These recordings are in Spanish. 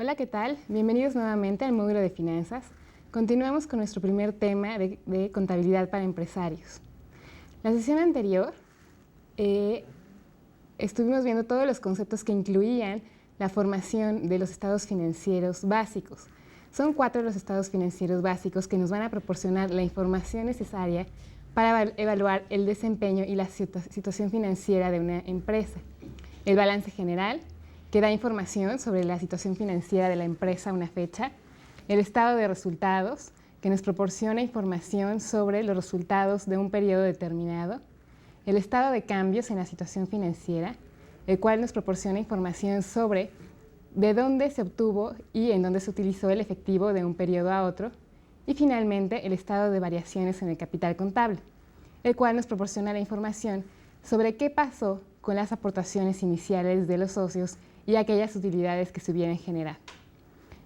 Hola, ¿qué tal? Bienvenidos nuevamente al módulo de finanzas. Continuamos con nuestro primer tema de contabilidad para empresarios. La sesión anterior estuvimos viendo todos los conceptos que incluían la formación de los estados financieros básicos. Son 4 los estados financieros básicos que nos van a proporcionar la información necesaria para evaluar el desempeño y la situación financiera de una empresa. El balance general, que da información sobre la situación financiera de la empresa a una fecha. El estado de resultados, que nos proporciona información sobre los resultados de un periodo determinado. El estado de cambios en la situación financiera, el cual nos proporciona información sobre de dónde se obtuvo y en dónde se utilizó el efectivo de un periodo a otro. Y finalmente, el estado de variaciones en el capital contable, el cual nos proporciona la información sobre qué pasó con las aportaciones iniciales de los socios y aquellas utilidades que se hubieran generado.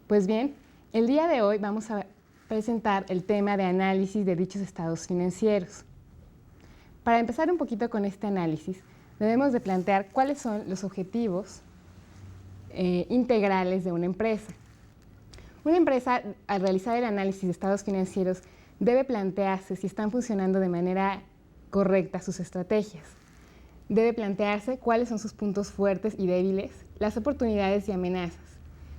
Pues bien, el día de hoy vamos a presentar el tema de análisis de dichos estados financieros. Para empezar un poquito con este análisis, debemos de plantear cuáles son los objetivos integrales de una empresa. Una empresa, al realizar el análisis de estados financieros, debe plantearse si están funcionando de manera correcta sus estrategias. Debe plantearse cuáles son sus puntos fuertes y débiles, las oportunidades y amenazas,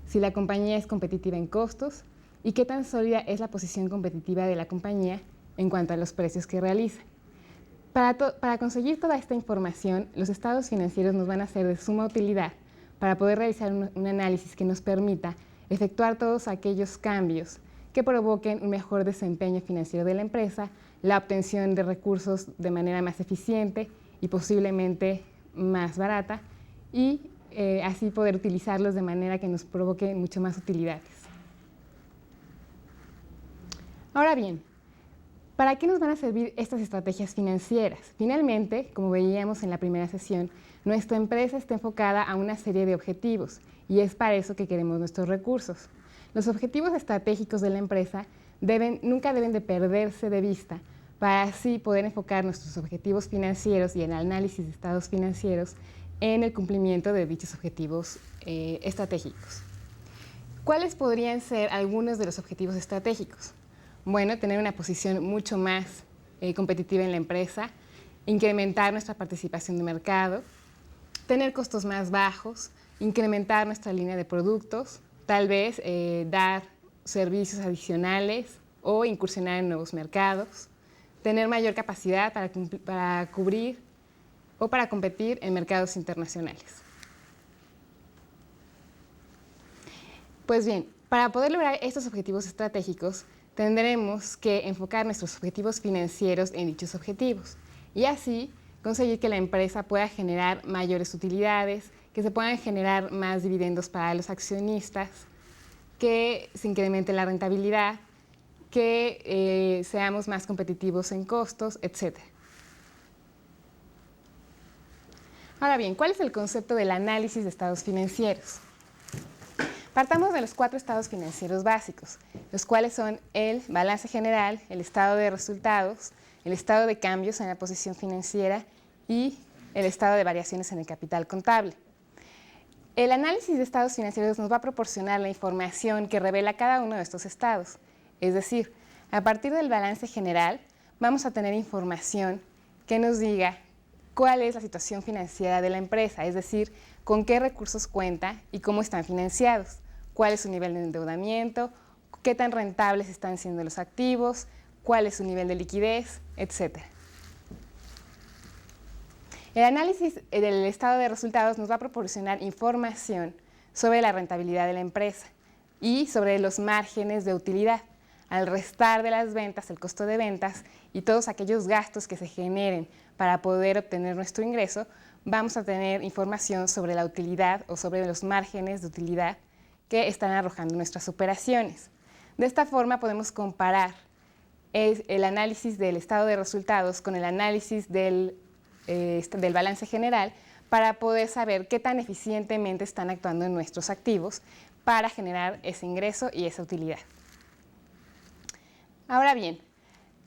si la compañía es competitiva en costos y qué tan sólida es la posición competitiva de la compañía en cuanto a los precios que realiza. Para conseguir toda esta información, los estados financieros nos van a ser de suma utilidad para poder realizar un análisis que nos permita efectuar todos aquellos cambios que provoquen un mejor desempeño financiero de la empresa, la obtención de recursos de manera más eficiente y posiblemente más barata, y así poder utilizarlos de manera que nos provoque mucho más utilidades. Ahora bien, ¿para qué nos van a servir estas estrategias financieras? Finalmente, como veíamos en la primera sesión, nuestra empresa está enfocada a una serie de objetivos y es para eso que queremos nuestros recursos. Los objetivos estratégicos de la empresa nunca deben de perderse de vista para así poder enfocar nuestros objetivos financieros y el análisis de estados financieros en el cumplimiento de dichos objetivos estratégicos. ¿Cuáles podrían ser algunos de los objetivos estratégicos? Bueno, tener una posición mucho más competitiva en la empresa, incrementar nuestra participación de mercado, tener costos más bajos, incrementar nuestra línea de productos, tal vez dar servicios adicionales o incursionar en nuevos mercados, tener mayor capacidad para cubrir o para competir en mercados internacionales. Pues bien, para poder lograr estos objetivos estratégicos, tendremos que enfocar nuestros objetivos financieros en dichos objetivos y así conseguir que la empresa pueda generar mayores utilidades, que se puedan generar más dividendos para los accionistas, que se incremente la rentabilidad, que seamos más competitivos en costos, etc. Ahora bien, ¿cuál es el concepto del análisis de estados financieros? Partamos de los 4 estados financieros básicos, los cuales son el balance general, el estado de resultados, el estado de cambios en la posición financiera y el estado de variaciones en el capital contable. El análisis de estados financieros nos va a proporcionar la información que revela cada uno de estos estados. Es decir, a partir del balance general vamos a tener información que nos diga cuál es la situación financiera de la empresa, es decir, con qué recursos cuenta y cómo están financiados, cuál es su nivel de endeudamiento, qué tan rentables están siendo los activos, cuál es su nivel de liquidez, etc. El análisis del estado de resultados nos va a proporcionar información sobre la rentabilidad de la empresa y sobre los márgenes de utilidad. Al restar de las ventas el costo de ventas y todos aquellos gastos que se generen para poder obtener nuestro ingreso, vamos a tener información sobre la utilidad o sobre los márgenes de utilidad que están arrojando nuestras operaciones. De esta forma podemos comparar el análisis del estado de resultados con el análisis del balance general para poder saber qué tan eficientemente están actuando en nuestros activos para generar ese ingreso y esa utilidad. Ahora bien,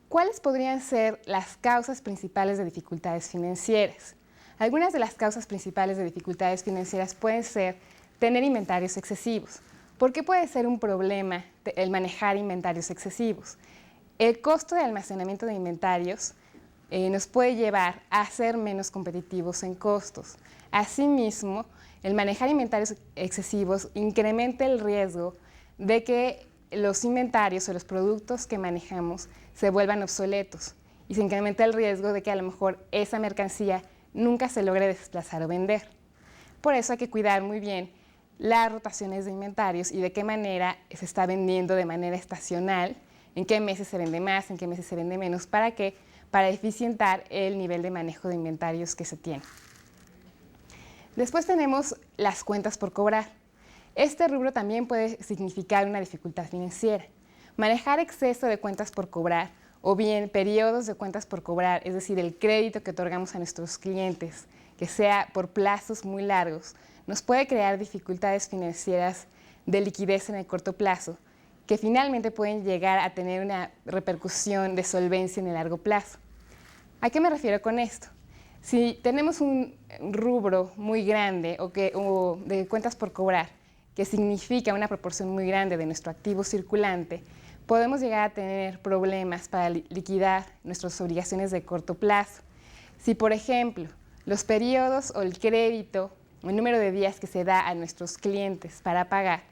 ¿cuáles podrían ser las causas principales de dificultades financieras? Algunas de las causas principales de dificultades financieras pueden ser tener inventarios excesivos. ¿Por qué puede ser un problema el manejar inventarios excesivos? El costo de almacenamiento de inventarios nos puede llevar a ser menos competitivos en costos. Asimismo, el manejar inventarios excesivos incrementa el riesgo de que los inventarios o los productos que manejamos se vuelvan obsoletos y se incrementa el riesgo de que a lo mejor esa mercancía nunca se logre desplazar o vender. Por eso hay que cuidar muy bien las rotaciones de inventarios y de qué manera se está vendiendo de manera estacional, en qué meses se vende más, en qué meses se vende menos, para eficientar el nivel de manejo de inventarios que se tiene. Después tenemos las cuentas por cobrar. Este rubro también puede significar una dificultad financiera. Manejar exceso de cuentas por cobrar o bien periodos de cuentas por cobrar, es decir, el crédito que otorgamos a nuestros clientes, que sea por plazos muy largos, nos puede crear dificultades financieras de liquidez en el corto plazo, que finalmente pueden llegar a tener una repercusión de solvencia en el largo plazo. ¿A qué me refiero con esto? Si tenemos un rubro muy grande o de cuentas por cobrar, que significa una proporción muy grande de nuestro activo circulante, podemos llegar a tener problemas para liquidar nuestras obligaciones de corto plazo. Si, por ejemplo, los periodos o el crédito o el número de días que se da a nuestros clientes para pagar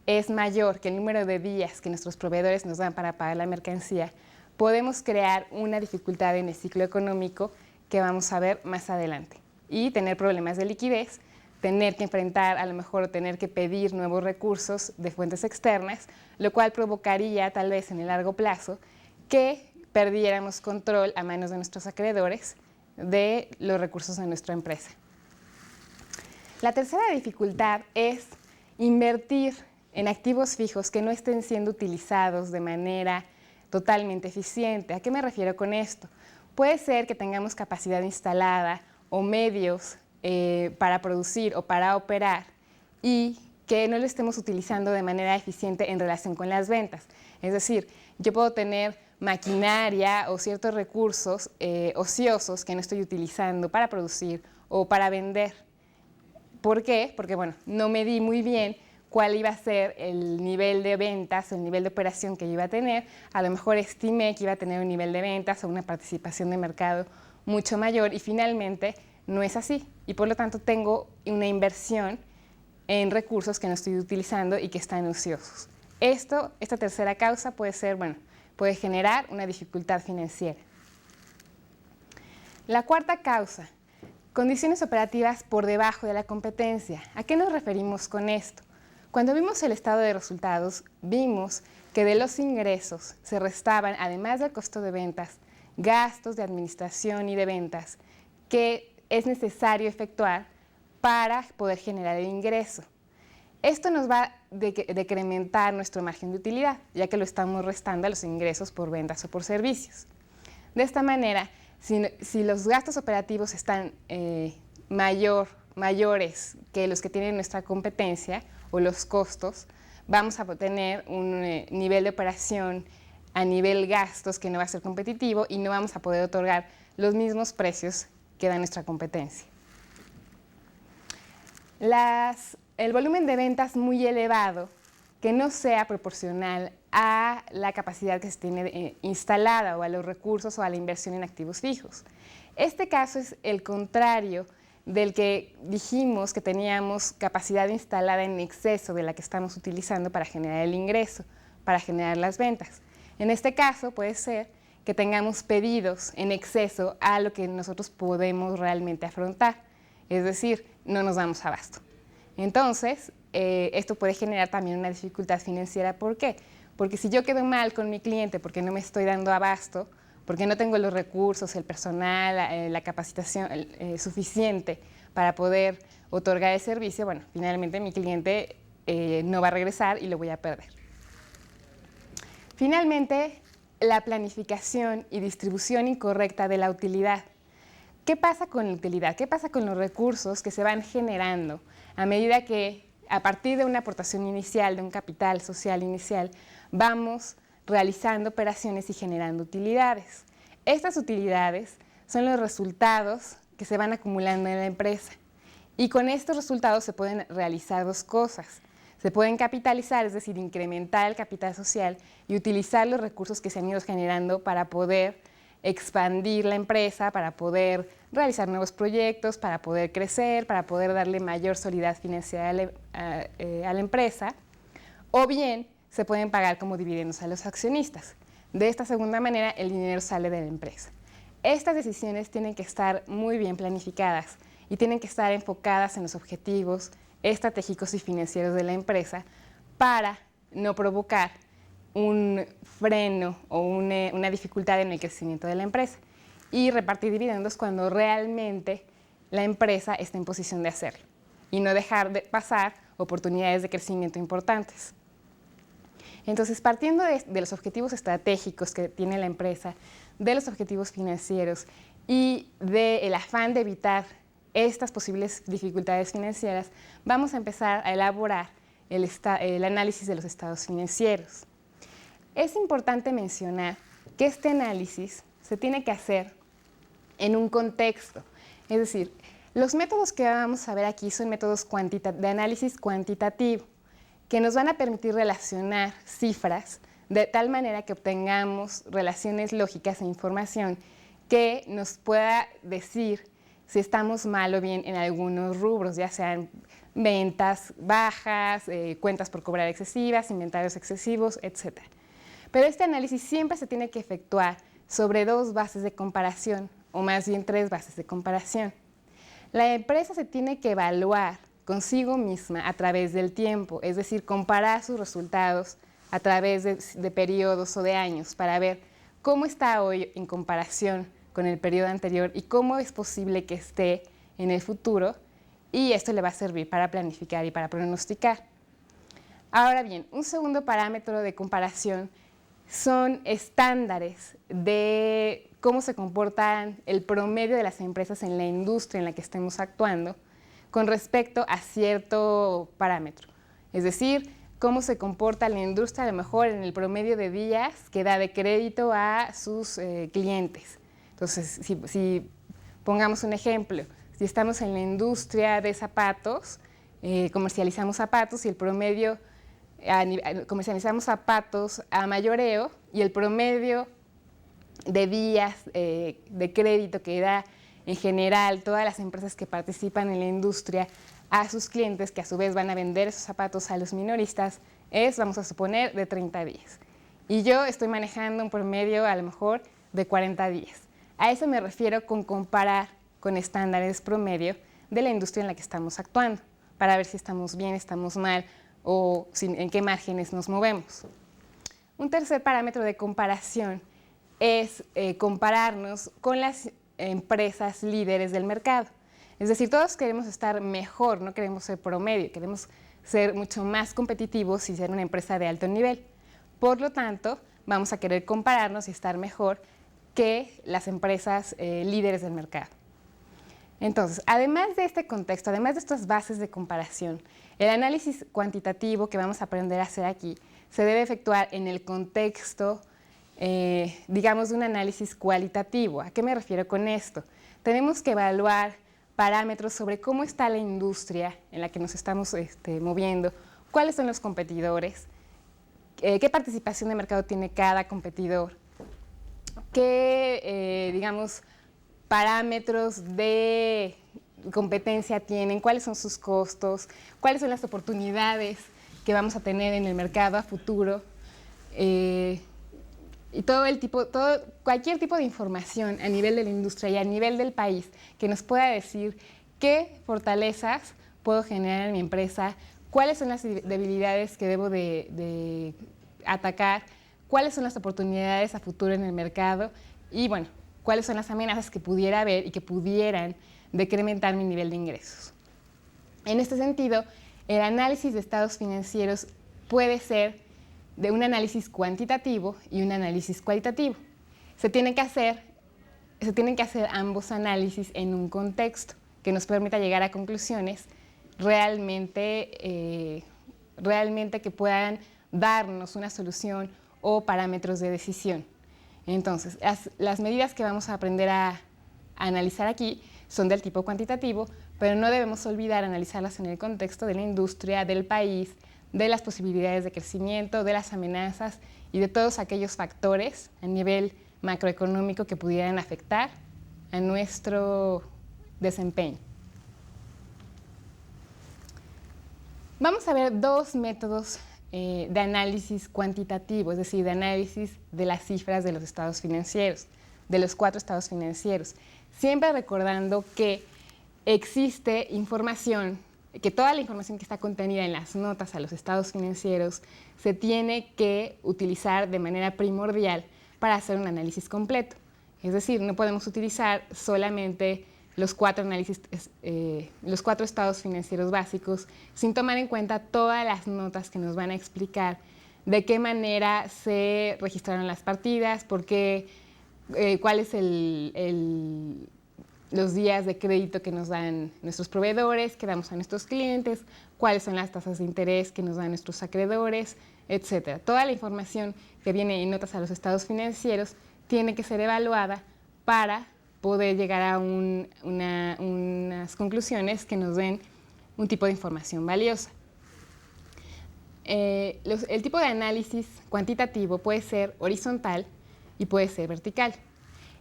es mayor que el número de días que nuestros proveedores nos dan para pagar la mercancía, podemos crear una dificultad en el ciclo económico que vamos a ver más adelante y tener problemas de liquidez, tener que enfrentar a lo mejor o tener que pedir nuevos recursos de fuentes externas, lo cual provocaría tal vez en el largo plazo que perdiéramos control a manos de nuestros acreedores de los recursos de nuestra empresa. La tercera dificultad es invertir en activos fijos que no estén siendo utilizados de manera totalmente eficiente. ¿A qué me refiero con esto? Puede ser que tengamos capacidad instalada o medios para producir o para operar y que no lo estemos utilizando de manera eficiente en relación con las ventas. Es decir, yo puedo tener maquinaria o ciertos recursos ociosos que no estoy utilizando para producir o para vender. ¿Por qué? Porque bueno, no medí muy bien cuál iba a ser el nivel de ventas o el nivel de operación que yo iba a tener. A lo mejor estimé que iba a tener un nivel de ventas o una participación de mercado mucho mayor y finalmente no es así. Y por lo tanto tengo una inversión en recursos que no estoy utilizando y que están ociosos. Esta tercera causa puede generar una dificultad financiera. La cuarta causa, condiciones operativas por debajo de la competencia. ¿A qué nos referimos con esto? Cuando vimos el estado de resultados, vimos que de los ingresos se restaban, además del costo de ventas, gastos de administración y de ventas que es necesario efectuar para poder generar el ingreso. Esto nos va a decrementar nuestro margen de utilidad, ya que lo estamos restando a los ingresos por ventas o por servicios. De esta manera, si los gastos operativos están mayores que los que tiene nuestra competencia o los costos, vamos a tener un nivel de operación a nivel gastos que no va a ser competitivo y no vamos a poder otorgar los mismos precios que da nuestra competencia. El volumen de ventas muy elevado que no sea proporcional a la capacidad que se tiene instalada o a los recursos o a la inversión en activos fijos. Este caso es el contrario del que dijimos que teníamos capacidad instalada en exceso de la que estamos utilizando para generar el ingreso, para generar las ventas. En este caso puede ser que tengamos pedidos en exceso a lo que nosotros podemos realmente afrontar, es decir, no nos damos abasto. Entonces, esto puede generar también una dificultad financiera. ¿Por qué? Porque si yo quedo mal con mi cliente porque no me estoy dando abasto, porque no tengo los recursos, el personal, la capacitación suficiente para poder otorgar el servicio, bueno, finalmente mi cliente no va a regresar y lo voy a perder. Finalmente, la planificación y distribución incorrecta de la utilidad. ¿Qué pasa con la utilidad? ¿Qué pasa con los recursos que se van generando a medida que, a partir de una aportación inicial, de un capital social inicial, vamos realizando operaciones y generando utilidades? Estas utilidades son los resultados que se van acumulando en la empresa y con estos resultados se pueden realizar dos cosas. Se pueden capitalizar, es decir, incrementar el capital social y utilizar los recursos que se han ido generando para poder expandir la empresa, para poder realizar nuevos proyectos, para poder crecer, para poder darle mayor solidez financiera a la empresa, o bien se pueden pagar como dividendos a los accionistas. De esta segunda manera, el dinero sale de la empresa. Estas decisiones tienen que estar muy bien planificadas y tienen que estar enfocadas en los objetivos estratégicos y financieros de la empresa para no provocar un freno o una dificultad en el crecimiento de la empresa y repartir dividendos cuando realmente la empresa está en posición de hacerlo y no dejar de pasar oportunidades de crecimiento importantes. Entonces, partiendo de los objetivos estratégicos que tiene la empresa, de los objetivos financieros y del afán de evitar estas posibles dificultades financieras, vamos a empezar a elaborar el análisis de los estados financieros. Es importante mencionar que este análisis se tiene que hacer en un contexto. Es decir, los métodos que vamos a ver aquí son métodos de análisis cuantitativo, que nos van a permitir relacionar cifras de tal manera que obtengamos relaciones lógicas e información que nos pueda decir si estamos mal o bien en algunos rubros, ya sean ventas bajas, cuentas por cobrar excesivas, inventarios excesivos, etc. Pero este análisis siempre se tiene que efectuar sobre dos bases de comparación, o más bien tres bases de comparación. La empresa se tiene que evaluar consigo misma a través del tiempo, es decir, comparar sus resultados a través de periodos o de años para ver cómo está hoy en comparación con el periodo anterior y cómo es posible que esté en el futuro, y esto le va a servir para planificar y para pronosticar. Ahora bien, un segundo parámetro de comparación son estándares de cómo se comportan el promedio de las empresas en la industria en la que estemos actuando con respecto a cierto parámetro. Es decir, cómo se comporta la industria a lo mejor en el promedio de días que da de crédito a sus clientes. Entonces, si pongamos un ejemplo, si estamos en la industria de zapatos, comercializamos zapatos y el promedio, comercializamos zapatos a mayoreo y el promedio de días de crédito que da en general todas las empresas que participan en la industria a sus clientes, que a su vez van a vender esos zapatos a los minoristas, es, vamos a suponer, de 30 días. Y yo estoy manejando un promedio a lo mejor de 40 días. A eso me refiero con comparar con estándares promedio de la industria en la que estamos actuando, para ver si estamos bien, estamos mal o en qué márgenes nos movemos. Un tercer parámetro de comparación es compararnos con las empresas líderes del mercado. Es decir, todos queremos estar mejor, no queremos ser promedio, queremos ser mucho más competitivos y ser una empresa de alto nivel. Por lo tanto, vamos a querer compararnos y estar mejor que las empresas líderes del mercado. Entonces, además de este contexto, además de estas bases de comparación, el análisis cuantitativo que vamos a aprender a hacer aquí se debe efectuar en el contexto, digamos, de un análisis cualitativo. ¿A qué me refiero con esto? Tenemos que evaluar parámetros sobre cómo está la industria en la que nos estamos moviendo, cuáles son los competidores, qué participación de mercado tiene cada competidor, qué, digamos, parámetros de competencia tienen, cuáles son sus costos, cuáles son las oportunidades que vamos a tener en el mercado a futuro, y cualquier tipo de información a nivel de la industria y a nivel del país que nos pueda decir qué fortalezas puedo generar en mi empresa, cuáles son las debilidades que debo de atacar, cuáles son las oportunidades a futuro en el mercado y, bueno, cuáles son las amenazas que pudiera haber y que pudieran decrementar mi nivel de ingresos. En este sentido, el análisis de estados financieros puede ser de un análisis cuantitativo y un análisis cualitativo. Se tienen que hacer ambos análisis en un contexto que nos permita llegar a conclusiones realmente que puedan darnos una solución o parámetros de decisión. Entonces, las medidas que vamos a aprender a analizar aquí son del tipo cuantitativo, pero no debemos olvidar analizarlas en el contexto de la industria, del país, de las posibilidades de crecimiento, de las amenazas y de todos aquellos factores a nivel macroeconómico que pudieran afectar a nuestro desempeño. Vamos a ver dos métodos de análisis cuantitativo, es decir, de análisis de las cifras de los estados financieros, de los 4 estados financieros. Siempre recordando que existe información, que toda la información que está contenida en las notas a los estados financieros se tiene que utilizar de manera primordial para hacer un análisis completo. Es decir, no podemos utilizar solamente los 4 estados financieros básicos sin tomar en cuenta todas las notas que nos van a explicar de qué manera se registraron las partidas, por qué, cuáles los días de crédito que nos dan nuestros proveedores, que damos a nuestros clientes, cuáles son las tasas de interés que nos dan nuestros acreedores, etc. Toda la información que viene en notas a los estados financieros tiene que ser evaluada para poder llegar a unas conclusiones que nos den un tipo de información valiosa. El tipo de análisis cuantitativo puede ser horizontal y puede ser vertical.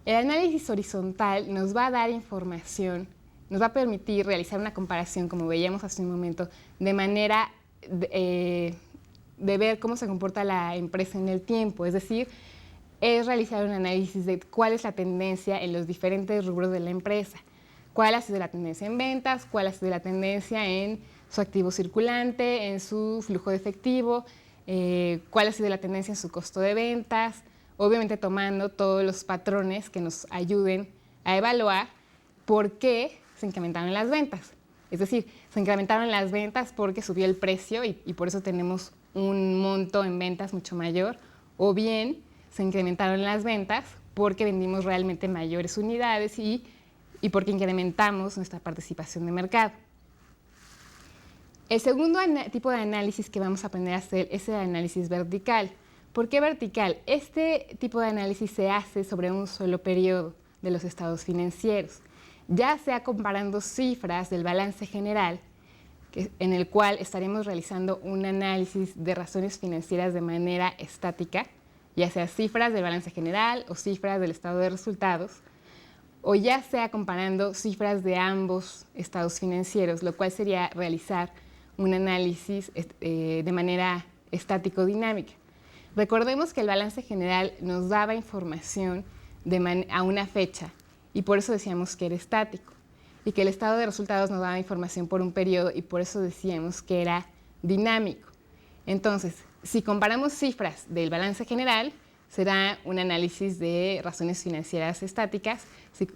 El análisis horizontal nos va a dar información, nos va a permitir realizar una comparación, como veíamos hace un momento, de manera de ver cómo se comporta la empresa en el tiempo, es decir, es realizar un análisis de cuál es la tendencia en los diferentes rubros de la empresa, cuál ha sido la tendencia en ventas, cuál ha sido la tendencia en su activo circulante, en su flujo de efectivo, cuál ha sido la tendencia en su costo de ventas, obviamente tomando todos los patrones que nos ayuden a evaluar por qué se incrementaron las ventas. Es decir, se incrementaron las ventas porque subió el precio y por eso tenemos un monto en ventas mucho mayor, o bien se incrementaron las ventas porque vendimos realmente mayores unidades y porque incrementamos nuestra participación de mercado. El segundo tipo de análisis que vamos a aprender a hacer es el análisis vertical. ¿Por qué vertical? Este tipo de análisis se hace sobre un solo periodo de los estados financieros, ya sea comparando cifras del balance general, en el cual estaremos realizando un análisis de razones financieras de manera estática, ya sea cifras del balance general o cifras del estado de resultados, o ya sea comparando cifras de ambos estados financieros, lo cual sería realizar un análisis de manera estático-dinámica. Recordemos que el balance general nos daba información a una fecha y por eso decíamos que era estático, y que el estado de resultados nos daba información por un periodo y por eso decíamos que era dinámico. Entonces, si comparamos cifras del balance general, será un análisis de razones financieras estáticas.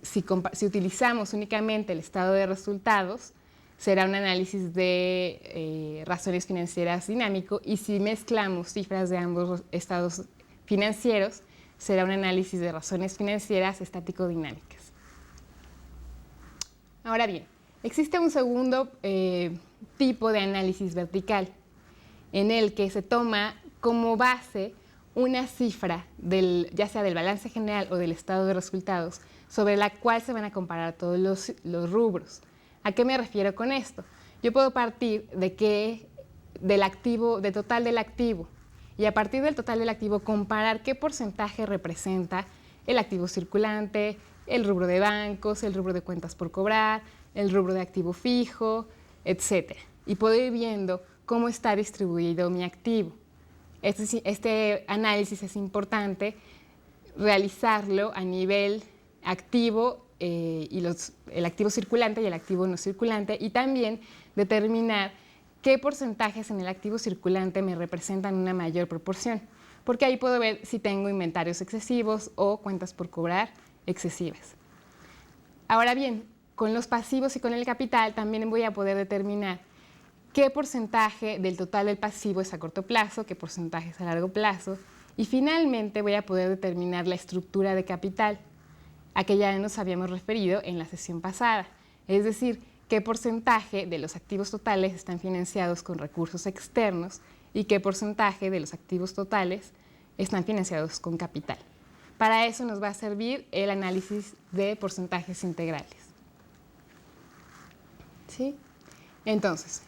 Si utilizamos únicamente el estado de resultados, será un análisis de razones financieras dinámico, y si mezclamos cifras de ambos estados financieros, será un análisis de razones financieras estático-dinámicas. Ahora bien, existe un segundo tipo de análisis vertical, en el que se toma como base una cifra, ya sea del balance general o del estado de resultados, sobre la cual se van a comparar todos los rubros. ¿A qué me refiero con esto? Yo puedo partir del total del activo, y a partir del total del activo comparar qué porcentaje representa el activo circulante, el rubro de bancos, el rubro de cuentas por cobrar, el rubro de activo fijo, etc. Y puedo ir viendo cómo está distribuido mi activo. Este análisis es importante realizarlo a nivel activo, el activo circulante y el activo no circulante, y también determinar qué porcentajes en el activo circulante me representan una mayor proporción, porque ahí puedo ver si tengo inventarios excesivos o cuentas por cobrar excesivas. Ahora bien, con los pasivos y con el capital también voy a poder determinar qué porcentaje del total del pasivo es a corto plazo, qué porcentaje es a largo plazo, y finalmente voy a poder determinar la estructura de capital, a que ya nos habíamos referido en la sesión pasada, es decir, qué porcentaje de los activos totales están financiados con recursos externos y qué porcentaje de los activos totales están financiados con capital. Para eso nos va a servir el análisis de porcentajes integrales. ¿Sí? Entonces,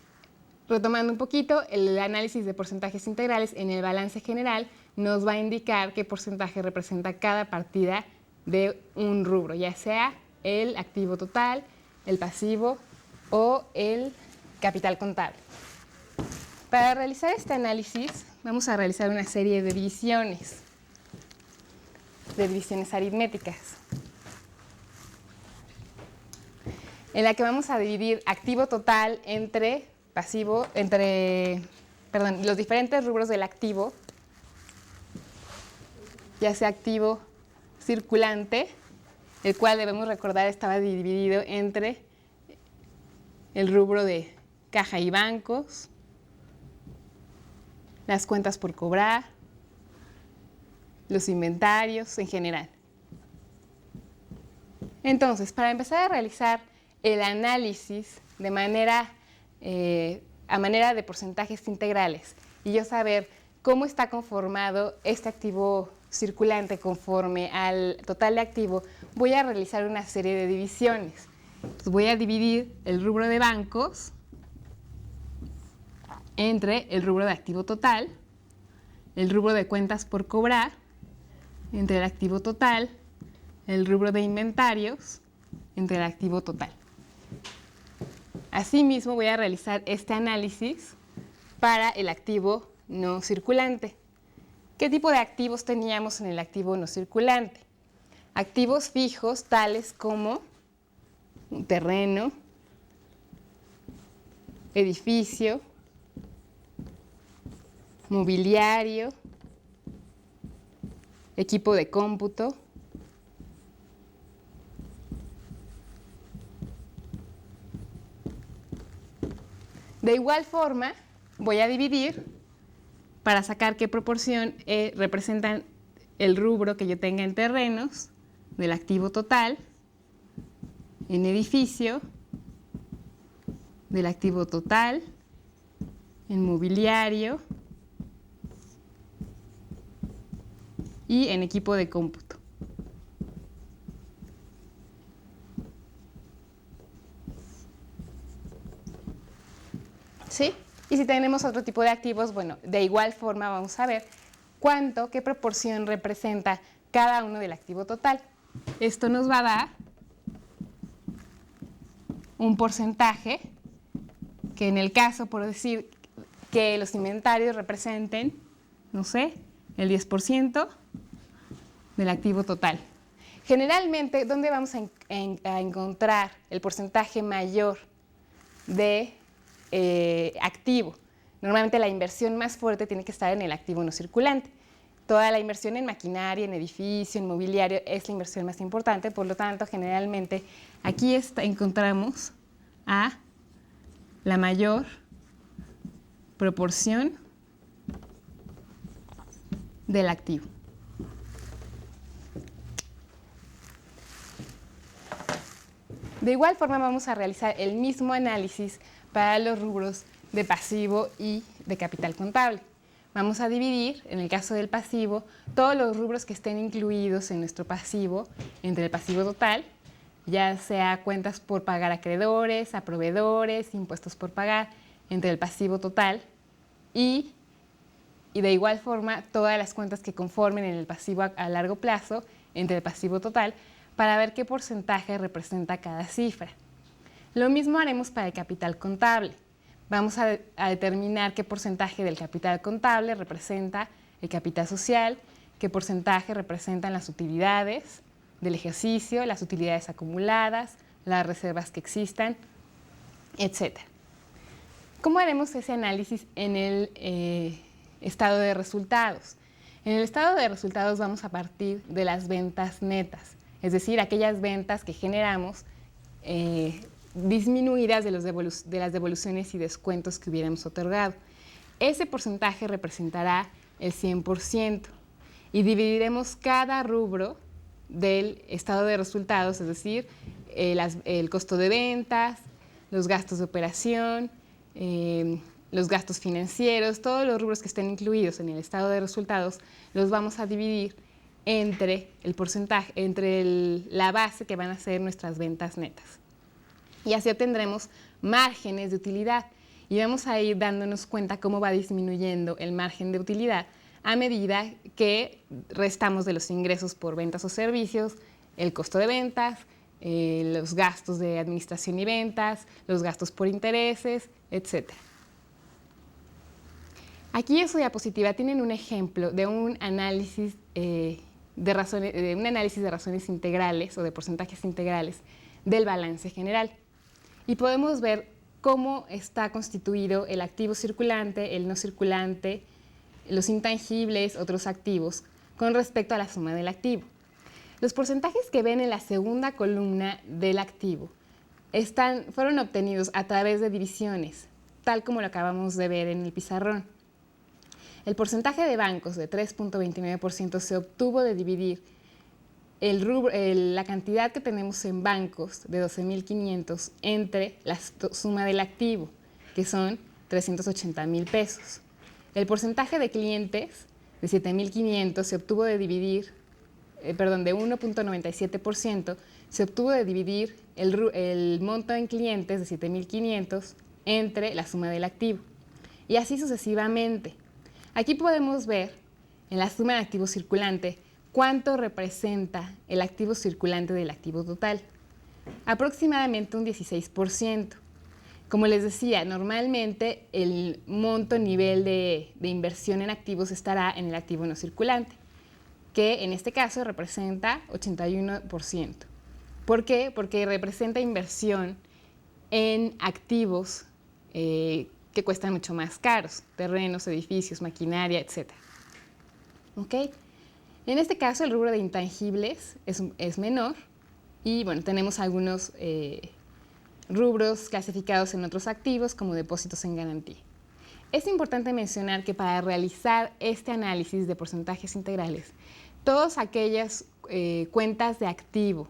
Retomando un poquito, el análisis de porcentajes integrales en el balance general nos va a indicar qué porcentaje representa cada partida de un rubro, ya sea el activo total, el pasivo o el capital contable. Para realizar este análisis, vamos a realizar una serie de divisiones aritméticas, en la que vamos a dividir activo total entre los diferentes rubros del activo, ya sea activo circulante, el cual debemos recordar estaba dividido entre el rubro de caja y bancos, las cuentas por cobrar, los inventarios en general. Entonces, para empezar a realizar el análisis a manera de porcentajes integrales y yo saber cómo está conformado este activo circulante conforme al total de activo, voy a realizar una serie de divisiones. Entonces, voy a dividir el rubro de bancos entre el rubro de activo total, el rubro de cuentas por cobrar, entre el activo total, el rubro de inventarios, entre el activo total. Asimismo, voy a realizar este análisis para el activo no circulante. ¿Qué tipo de activos teníamos en el activo no circulante? Activos fijos tales como un terreno, edificio, mobiliario, equipo de cómputo, de igual forma, voy a dividir para sacar qué proporción representan el rubro que yo tenga en terrenos del activo total, en edificio, del activo total, en mobiliario y en equipo de cómputo. ¿Sí? Y si tenemos otro tipo de activos, bueno, de igual forma vamos a ver qué proporción representa cada uno del activo total. Esto nos va a dar un porcentaje que en el caso, por decir que los inventarios representen, no sé, el 10% del activo total. Generalmente, ¿dónde vamos a encontrar el porcentaje mayor de activo? Normalmente la inversión más fuerte tiene que estar en el activo no circulante. Toda la inversión en maquinaria, en edificio, en mobiliario es la inversión más importante, por lo tanto, generalmente aquí encontramos a la mayor proporción del activo. De igual forma vamos a realizar el mismo análisis para los rubros de pasivo y de capital contable. Vamos a dividir, en el caso del pasivo, todos los rubros que estén incluidos en nuestro pasivo entre el pasivo total, ya sea cuentas por pagar a acreedores, a proveedores, impuestos por pagar, entre el pasivo total y de igual forma todas las cuentas que conformen en el pasivo a largo plazo entre el pasivo total para ver qué porcentaje representa cada cifra. Lo mismo haremos para el capital contable. Vamos a determinar qué porcentaje del capital contable representa el capital social, qué porcentaje representan las utilidades del ejercicio, las utilidades acumuladas, las reservas que existan, etc. ¿Cómo haremos ese análisis en el estado de resultados? En el estado de resultados vamos a partir de las ventas netas, es decir, aquellas ventas que generamos disminuidas de las devoluciones y descuentos que hubiéramos otorgado. Ese porcentaje representará el 100% y dividiremos cada rubro del estado de resultados, es decir, el costo de ventas, los gastos de operación, los gastos financieros, todos los rubros que estén incluidos en el estado de resultados, los vamos a dividir entre el porcentaje, entre la base que van a ser nuestras ventas netas. Y así obtendremos márgenes de utilidad. y vamos a ir dándonos cuenta cómo va disminuyendo el margen de utilidad a medida que restamos de los ingresos por ventas o servicios, el costo de ventas, los gastos de administración y ventas, los gastos por intereses, etc. Aquí en su diapositiva tienen un ejemplo de un análisis de razones integrales o de porcentajes integrales del balance general. Y podemos ver cómo está constituido el activo circulante, el no circulante, los intangibles, otros activos, con respecto a la suma del activo. Los porcentajes que ven en la segunda columna del activo fueron obtenidos a través de divisiones, tal como lo acabamos de ver en el pizarrón. El porcentaje de bancos de 3.29% se obtuvo de dividir la cantidad que tenemos en bancos de 12.500 entre la suma del activo, que son 380,000 pesos. El porcentaje de clientes de 7.500 se obtuvo de dividir, de 1.97%, se obtuvo de dividir el monto en clientes de 7.500 entre la suma del activo. Y así sucesivamente. Aquí podemos ver en la suma de activo circulante cuánto representa el activo circulante del activo total. Aproximadamente un 16%. Como les decía, normalmente el monto nivel de inversión en activos estará en el activo no circulante, que en este caso representa 81%. ¿Por qué? Porque representa inversión en activos que cuestan mucho más caros, terrenos, edificios, maquinaria, etc. ¿Ok? En este caso, el rubro de intangibles es menor y bueno, tenemos algunos rubros clasificados en otros activos como depósitos en garantía. Es importante mencionar que para realizar este análisis de porcentajes integrales, todas aquellas cuentas de activo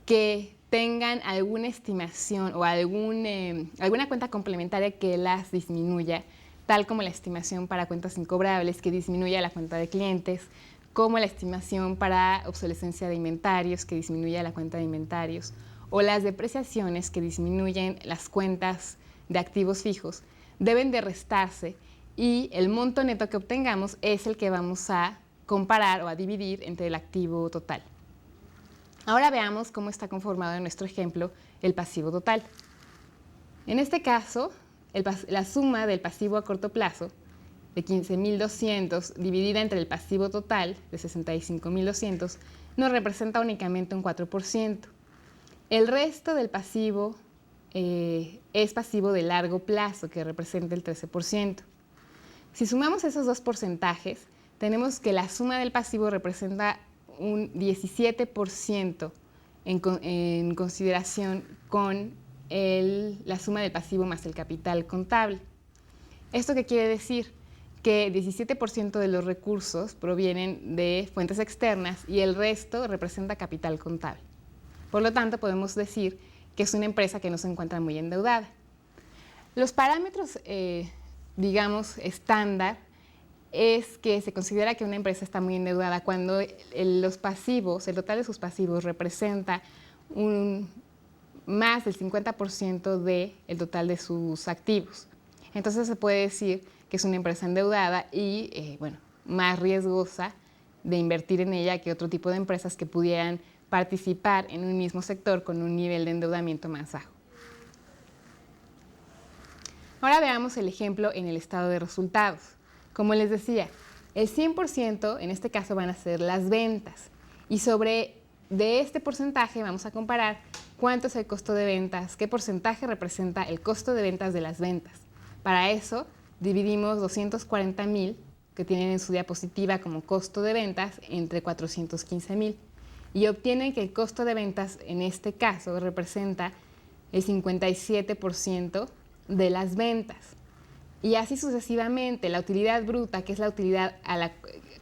que tengan alguna estimación o alguna cuenta complementaria que las disminuya, tal como la estimación para cuentas incobrables que disminuya la cuenta de clientes, como la estimación para obsolescencia de inventarios que disminuya la cuenta de inventarios, o las depreciaciones que disminuyen las cuentas de activos fijos, deben de restarse y el monto neto que obtengamos es el que vamos a comparar o a dividir entre el activo total. Ahora veamos cómo está conformado en nuestro ejemplo el pasivo total. En este caso, la suma del pasivo a corto plazo de 15.200 dividida entre el pasivo total de 65.200 nos representa únicamente un 4%. El resto del pasivo es pasivo de largo plazo, que representa el 13%. Si sumamos esos dos porcentajes, tenemos que la suma del pasivo representa un 17% en consideración con la suma del pasivo más el capital contable. ¿Esto qué quiere decir? Que 17% de los recursos provienen de fuentes externas y el resto representa capital contable. Por lo tanto, podemos decir que es una empresa que no se encuentra muy endeudada. Los parámetros, digamos, estándar es que se considera que una empresa está muy endeudada cuando los pasivos, el total de sus pasivos representa más del 50% del total de sus activos. Entonces se puede decir que es una empresa endeudada y más riesgosa de invertir en ella que otro tipo de empresas que pudieran participar en un mismo sector con un nivel de endeudamiento más bajo. Ahora veamos el ejemplo en el estado de resultados. Como les decía, el 100% en este caso van a ser las ventas y de este porcentaje vamos a comparar cuánto es el costo de ventas, qué porcentaje representa el costo de ventas de las ventas. Para eso dividimos 240,000 que tienen en su diapositiva como costo de ventas entre 415,000 y obtienen que el costo de ventas en este caso representa el 57% de las ventas. Y así sucesivamente, la utilidad bruta, que es la utilidad a la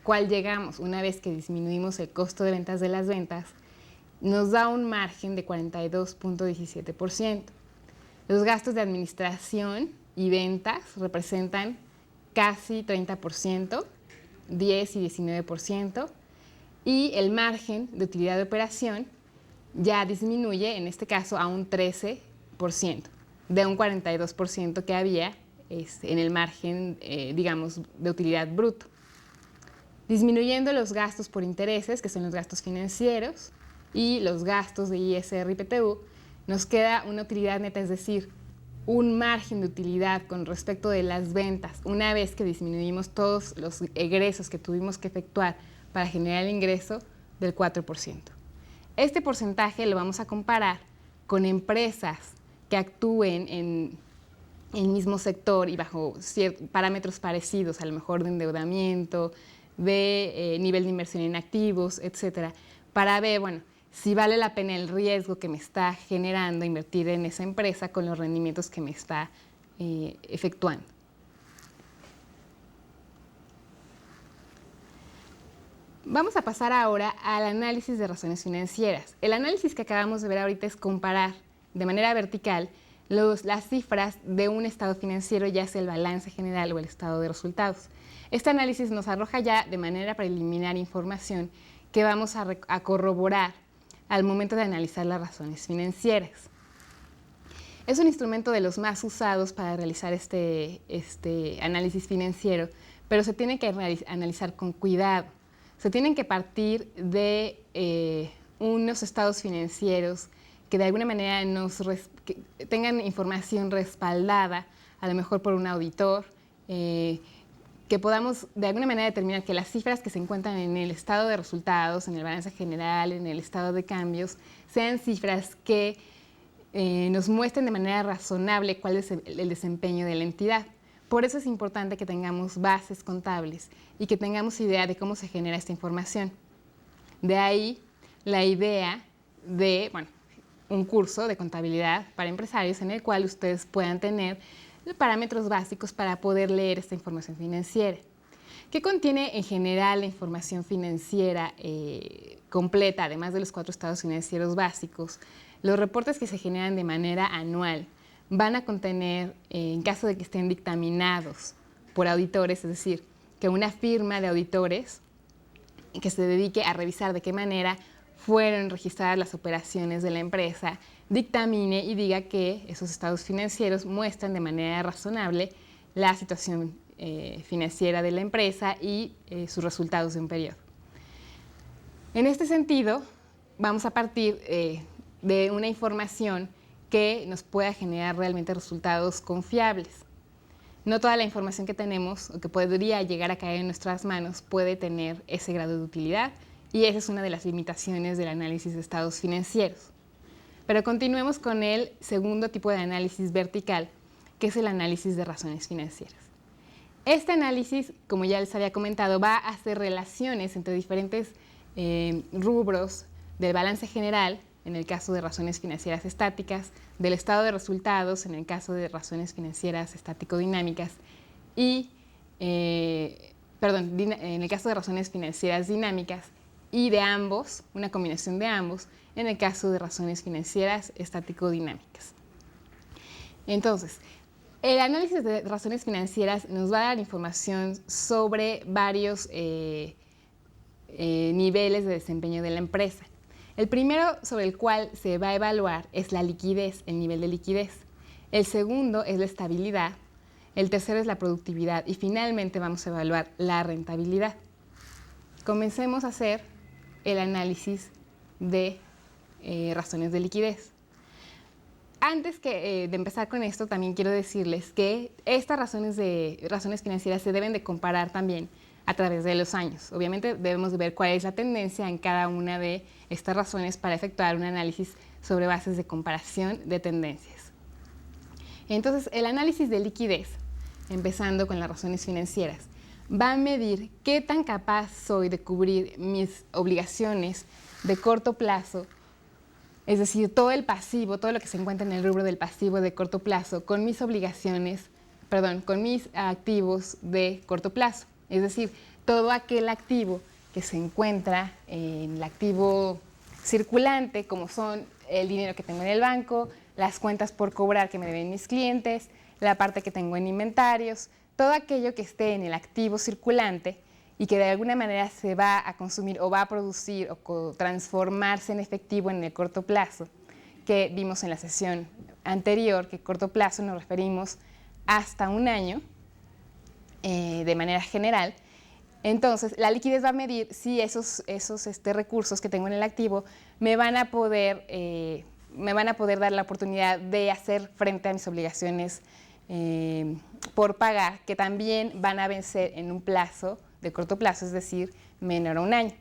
cual llegamos una vez que disminuimos el costo de ventas de las ventas, nos da un margen de 42.17%. Los gastos de administración y ventas representan casi 30%, 10 y 19%, y el margen de utilidad de operación ya disminuye, en este caso, a un 13%. de un 42% que había en el margen, digamos, de utilidad bruto. Disminuyendo los gastos por intereses, que son los gastos financieros, y los gastos de ISR y PTU, nos queda una utilidad neta, es decir, un margen de utilidad con respecto de las ventas, una vez que disminuimos todos los egresos que tuvimos que efectuar para generar el ingreso, del 4%. Este porcentaje lo vamos a comparar con empresas que actúen en el mismo sector y bajo parámetros parecidos, a lo mejor de endeudamiento, de nivel de inversión en activos, etcétera, para ver, bueno, si vale la pena el riesgo que me está generando invertir en esa empresa con los rendimientos que me está efectuando. Vamos a pasar ahora al análisis de razones financieras. El análisis que acabamos de ver ahorita es comparar de manera vertical las cifras de un estado financiero, ya sea el balance general o el estado de resultados. Este análisis nos arroja ya de manera preliminar información que vamos a corroborar al momento de analizar las razones financieras. Es un instrumento de los más usados para realizar este análisis financiero, pero se tiene que analizar con cuidado. Se tienen que partir de unos estados financieros que de alguna manera que tengan información respaldada, a lo mejor por un auditor, que podamos de alguna manera determinar que las cifras que se encuentran en el estado de resultados, en el balance general, en el estado de cambios, sean cifras que nos muestren de manera razonable cuál es el desempeño de la entidad. Por eso es importante que tengamos bases contables y que tengamos idea de cómo se genera esta información. De ahí la idea de, un curso de contabilidad para empresarios en el cual ustedes puedan tener parámetros básicos para poder leer esta información financiera. ¿Qué contiene en general la información financiera completa, además de los 4 estados financieros básicos? Los reportes que se generan de manera anual van a contener, en caso de que estén dictaminados por auditores, es decir, que una firma de auditores que se dedique a revisar de qué manera fueron registradas las operaciones de la empresa, dictamine y diga que esos estados financieros muestran de manera razonable la situación financiera de la empresa y sus resultados de un periodo. En este sentido, vamos a partir de una información que nos pueda generar realmente resultados confiables. No toda la información que tenemos o que podría llegar a caer en nuestras manos puede tener ese grado de utilidad y esa es una de las limitaciones del análisis de estados financieros. Pero continuemos con el segundo tipo de análisis vertical, que es el análisis de razones financieras. Este análisis, como ya les había comentado, va a hacer relaciones entre diferentes rubros del balance general, en el caso de razones financieras estáticas, del estado de resultados, en el caso de razones financieras estático-dinámicas, y, en el caso de razones financieras dinámicas, y de ambos, una combinación de ambos, en el caso de razones financieras estático-dinámicas. Entonces, el análisis de razones financieras nos va a dar información sobre varios niveles de desempeño de la empresa. El primero sobre el cual se va a evaluar es la liquidez, el nivel de liquidez. El segundo es la estabilidad. El tercero es la productividad. Y finalmente vamos a evaluar la rentabilidad. Comencemos a hacer el análisis de razones de liquidez. Antes de empezar con esto, también quiero decirles que estas razones financieras se deben de comparar también a través de los años. Obviamente debemos ver cuál es la tendencia en cada una de estas razones para efectuar un análisis sobre bases de comparación de tendencias. Entonces, el análisis de liquidez, empezando con las razones financieras, va a medir qué tan capaz soy de cubrir mis obligaciones de corto plazo, es decir, todo el pasivo, todo lo que se encuentra en el rubro del pasivo de corto plazo, con mis con mis activos de corto plazo. Es decir, todo aquel activo que se encuentra en el activo circulante, como son el dinero que tengo en el banco, las cuentas por cobrar que me deben mis clientes, la parte que tengo en inventarios, todo aquello que esté en el activo circulante y que de alguna manera se va a consumir o va a producir o transformarse en efectivo en el corto plazo, que vimos en la sesión anterior, que corto plazo nos referimos hasta un año de manera general. Entonces, la liquidez va a medir si esos recursos que tengo en el activo me van a poder dar la oportunidad de hacer frente a mis obligaciones por pagar, que también van a vencer en un plazo de corto plazo, es decir, menor a un año.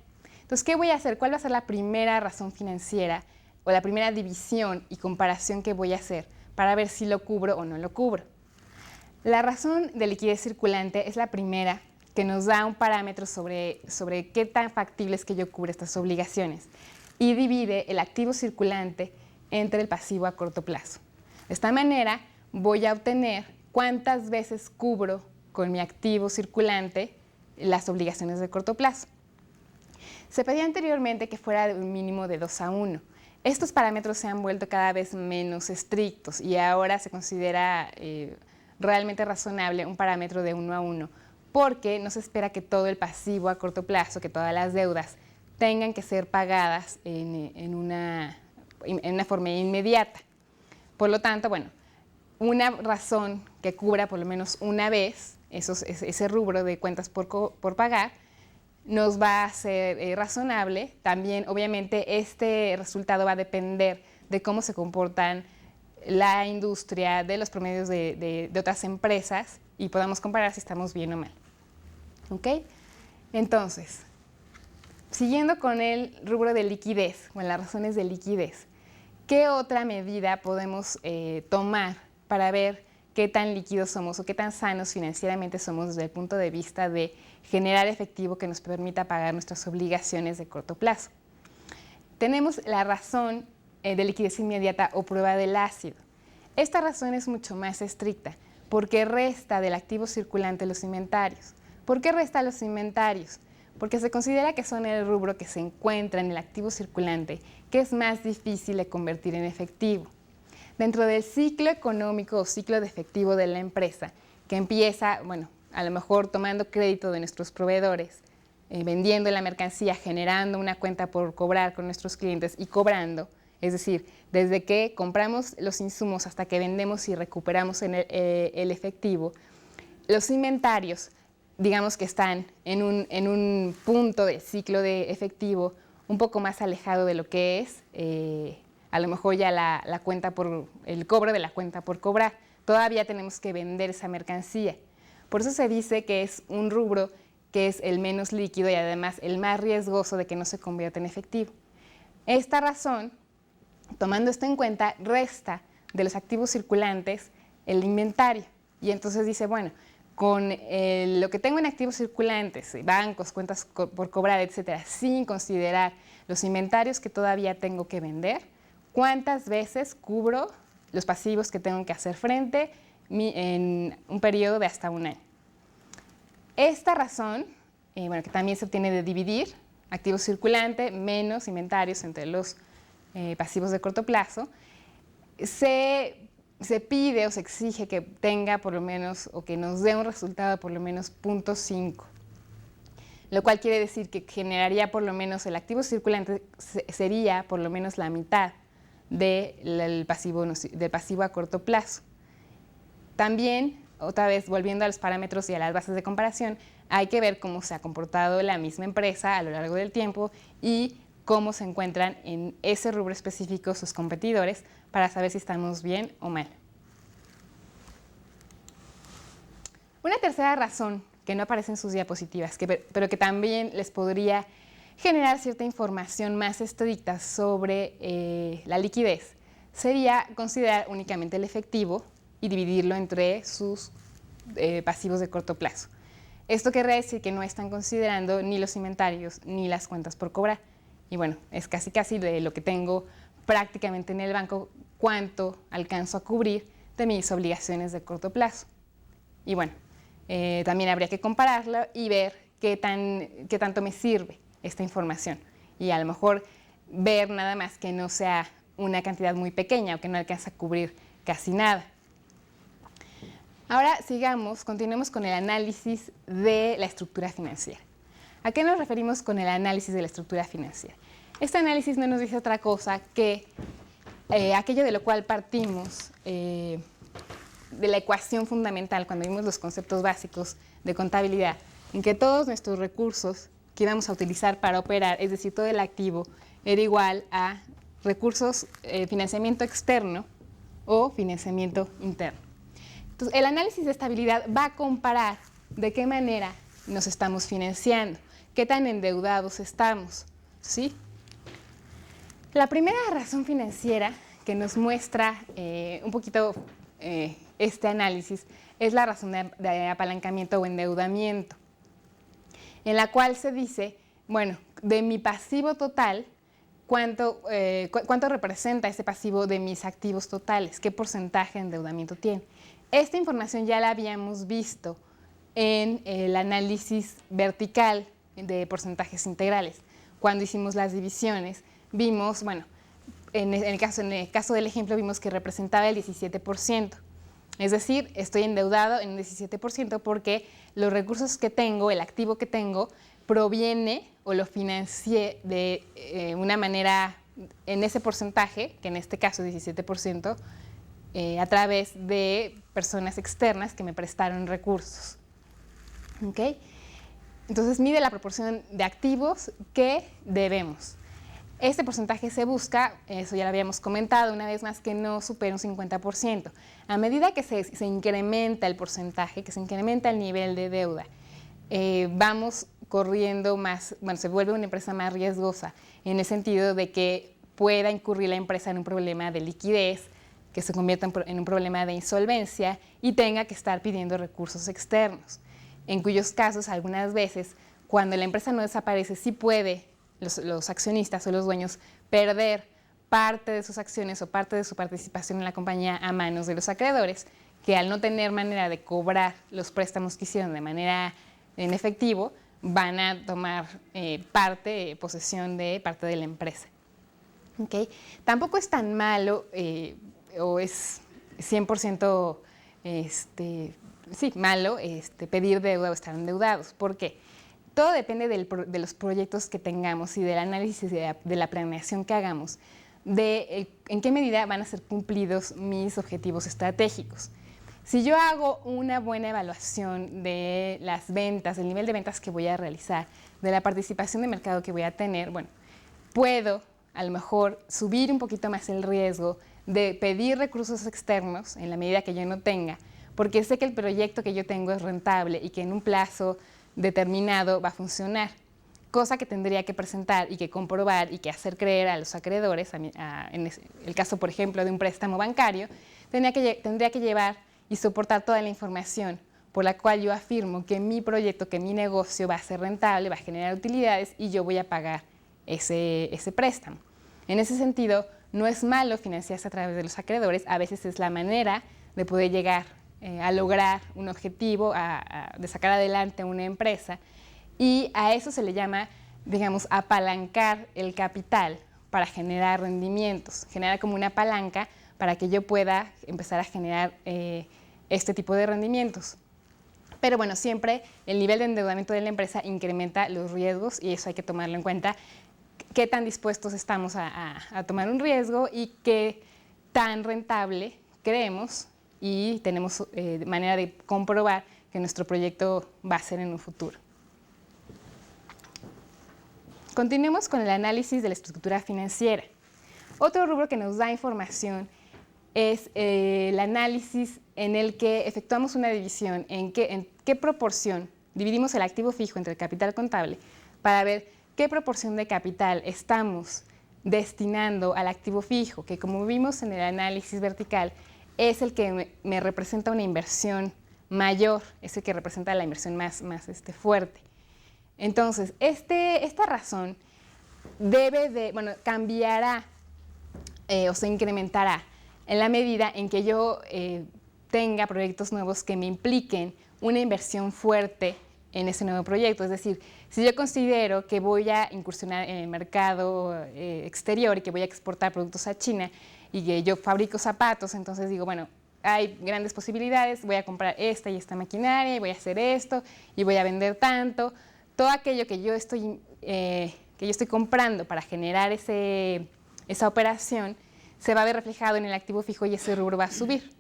Entonces, ¿qué voy a hacer? ¿Cuál va a ser la primera razón financiera o la primera división y comparación que voy a hacer para ver si lo cubro o no lo cubro? La razón de liquidez circulante es la primera que nos da un parámetro sobre qué tan factible es que yo cubra estas obligaciones y divide el activo circulante entre el pasivo a corto plazo. De esta manera voy a obtener cuántas veces cubro con mi activo circulante las obligaciones de corto plazo. Se pedía anteriormente que fuera de un mínimo de 2:1. Estos parámetros se han vuelto cada vez menos estrictos y ahora se considera realmente razonable un parámetro de 1:1, porque no se espera que todo el pasivo a corto plazo, que todas las deudas tengan que ser pagadas en una forma inmediata. Por lo tanto, bueno, una razón que cubra por lo menos una vez ese rubro de cuentas por pagar nos va a ser razonable. También, obviamente, este resultado va a depender de cómo se comportan la industria, de los promedios de otras empresas y podamos comparar si estamos bien o mal. ¿Ok? Entonces, siguiendo con el rubro de liquidez, con las razones de liquidez, ¿qué otra medida podemos tomar para ver qué tan líquidos somos o qué tan sanos financieramente somos desde el punto de vista de generar efectivo que nos permita pagar nuestras obligaciones de corto plazo? Tenemos la razón de liquidez inmediata o prueba del ácido. Esta razón es mucho más estricta porque resta del activo circulante los inventarios. ¿Por qué resta los inventarios? Porque se considera que son el rubro que se encuentra en el activo circulante que es más difícil de convertir en efectivo. Dentro del ciclo económico o ciclo de efectivo de la empresa, que empieza, bueno, a lo mejor tomando crédito de nuestros proveedores, vendiendo la mercancía, generando una cuenta por cobrar con nuestros clientes y cobrando, es decir, desde que compramos los insumos hasta que vendemos y recuperamos el efectivo, los inventarios, digamos que están en un punto del ciclo de efectivo un poco más alejado de lo que es a lo mejor ya la cuenta por el cobro de la cuenta por cobrar. Todavía tenemos que vender esa mercancía. Por eso se dice que es un rubro que es el menos líquido y además el más riesgoso de que no se convierta en efectivo. Esta razón, tomando esto en cuenta, resta de los activos circulantes el inventario. Y entonces dice, bueno, con lo que tengo en activos circulantes, bancos, cuentas por cobrar, etcétera, sin considerar los inventarios que todavía tengo que vender, ¿cuántas veces cubro los pasivos que tengo que hacer frente en un periodo de hasta un año? Esta razón, bueno, que también se obtiene de dividir activo circulante menos inventarios entre los pasivos de corto plazo, se pide o se exige que tenga por lo menos o que nos dé un resultado de por lo menos 0.5, lo cual quiere decir que generaría por lo menos el activo circulante sería por lo menos la mitad del pasivo a corto plazo. También, otra vez volviendo a los parámetros y a las bases de comparación, hay que ver cómo se ha comportado la misma empresa a lo largo del tiempo y cómo se encuentran en ese rubro específico sus competidores para saber si estamos bien o mal. Una tercera razón que no aparece en sus diapositivas, pero que también les podría generar cierta información más estricta sobre la liquidez, sería considerar únicamente el efectivo y dividirlo entre sus pasivos de corto plazo. Esto querría decir que no están considerando ni los inventarios ni las cuentas por cobrar. Y bueno, es casi de lo que tengo prácticamente en el banco, cuánto alcanzo a cubrir de mis obligaciones de corto plazo. Y bueno, también habría que compararlo y ver qué tanto me sirve esta información. Y a lo mejor ver nada más que no sea una cantidad muy pequeña o que no alcanza a cubrir casi nada. Ahora continuemos con el análisis de la estructura financiera. ¿A qué nos referimos con el análisis de la estructura financiera? Este análisis no nos dice otra cosa que aquello de lo cual partimos, de la ecuación fundamental cuando vimos los conceptos básicos de contabilidad, en que todos nuestros recursos que íbamos a utilizar para operar, es decir, todo el activo, era igual a recursos, financiamiento externo o financiamiento interno. Entonces, el análisis de estabilidad va a comparar de qué manera nos estamos financiando, qué tan endeudados estamos, ¿sí? La primera razón financiera que nos muestra un poquito este análisis es la razón de apalancamiento o endeudamiento, en la cual se dice, bueno, de mi pasivo total, ¿cuánto representa ese pasivo de mis activos totales? ¿Qué porcentaje de endeudamiento tiene? Esta información ya la habíamos visto en el análisis vertical de porcentajes integrales. Cuando hicimos las divisiones, vimos, bueno, en el caso del ejemplo, vimos que representaba el 17%. Es decir, estoy endeudado en un 17% porque los recursos que tengo, el activo que tengo, proviene o lo financié de una manera en ese porcentaje, que en este caso es 17%, a través de personas externas que me prestaron recursos. ¿Okay? Entonces mide la proporción de activos que debemos. Este porcentaje se busca, eso ya lo habíamos comentado una vez más, que no supere un 50%. A medida que se incrementa el porcentaje, que se incrementa el nivel de deuda, vamos corriendo más, bueno, se vuelve una empresa más riesgosa, en el sentido de que pueda incurrir la empresa en un problema de liquidez, que se convierta en un problema de insolvencia y tenga que estar pidiendo recursos externos, en cuyos casos algunas veces, cuando la empresa no desaparece, sí puede los accionistas o los dueños perder parte de sus acciones o parte de su participación en la compañía a manos de los acreedores, que al no tener manera de cobrar los préstamos que hicieron de manera en efectivo, van a tomar posesión de parte de la empresa. ¿Okay? Tampoco es tan malo o es 100% malo pedir deuda o estar endeudados. ¿Por qué? Todo depende de los proyectos que tengamos y del análisis de la planeación que hagamos, de en qué medida van a ser cumplidos mis objetivos estratégicos. Si yo hago una buena evaluación de las ventas, del nivel de ventas que voy a realizar, de la participación de mercado que voy a tener, bueno, puedo a lo mejor subir un poquito más el riesgo de pedir recursos externos en la medida que yo no tenga, porque sé que el proyecto que yo tengo es rentable y que en un plazo determinado va a funcionar, cosa que tendría que presentar y que comprobar y que hacer creer a los acreedores, en el caso, por ejemplo, de un préstamo bancario, tendría que llevar y soportar toda la información por la cual yo afirmo que mi proyecto, que mi negocio va a ser rentable, va a generar utilidades y yo voy a pagar ese préstamo. En ese sentido, no es malo financiarse a través de los acreedores, a veces es la manera de poder llegar a lograr un objetivo, de sacar adelante una empresa, y a eso se le llama, digamos, apalancar el capital para generar rendimientos, generar como una palanca para que yo pueda empezar a generar este tipo de rendimientos. Pero bueno, siempre el nivel de endeudamiento de la empresa incrementa los riesgos y eso hay que tomarlo en cuenta, qué tan dispuestos estamos a tomar un riesgo y qué tan rentable creemos y tenemos manera de comprobar que nuestro proyecto va a ser en un futuro. Continuemos con el análisis de la estructura financiera. Otro rubro que nos da información es el análisis en el que efectuamos una división, en qué proporción dividimos el activo fijo entre el capital contable para ver qué proporción de capital estamos destinando al activo fijo, que como vimos en el análisis vertical, es el que me representa una inversión mayor, es el que representa la inversión más fuerte. Entonces, esta razón cambiará o se incrementará en la medida en que yo tenga proyectos nuevos que me impliquen una inversión fuerte en ese nuevo proyecto. Es decir, si yo considero que voy a incursionar en el mercado exterior y que voy a exportar productos a China y que yo fabrico zapatos, entonces digo, bueno, hay grandes posibilidades, voy a comprar esta y esta maquinaria y voy a hacer esto y voy a vender tanto. Todo aquello que yo estoy comprando para generar esa operación se va a ver reflejado en el activo fijo y ese rubro va a subir.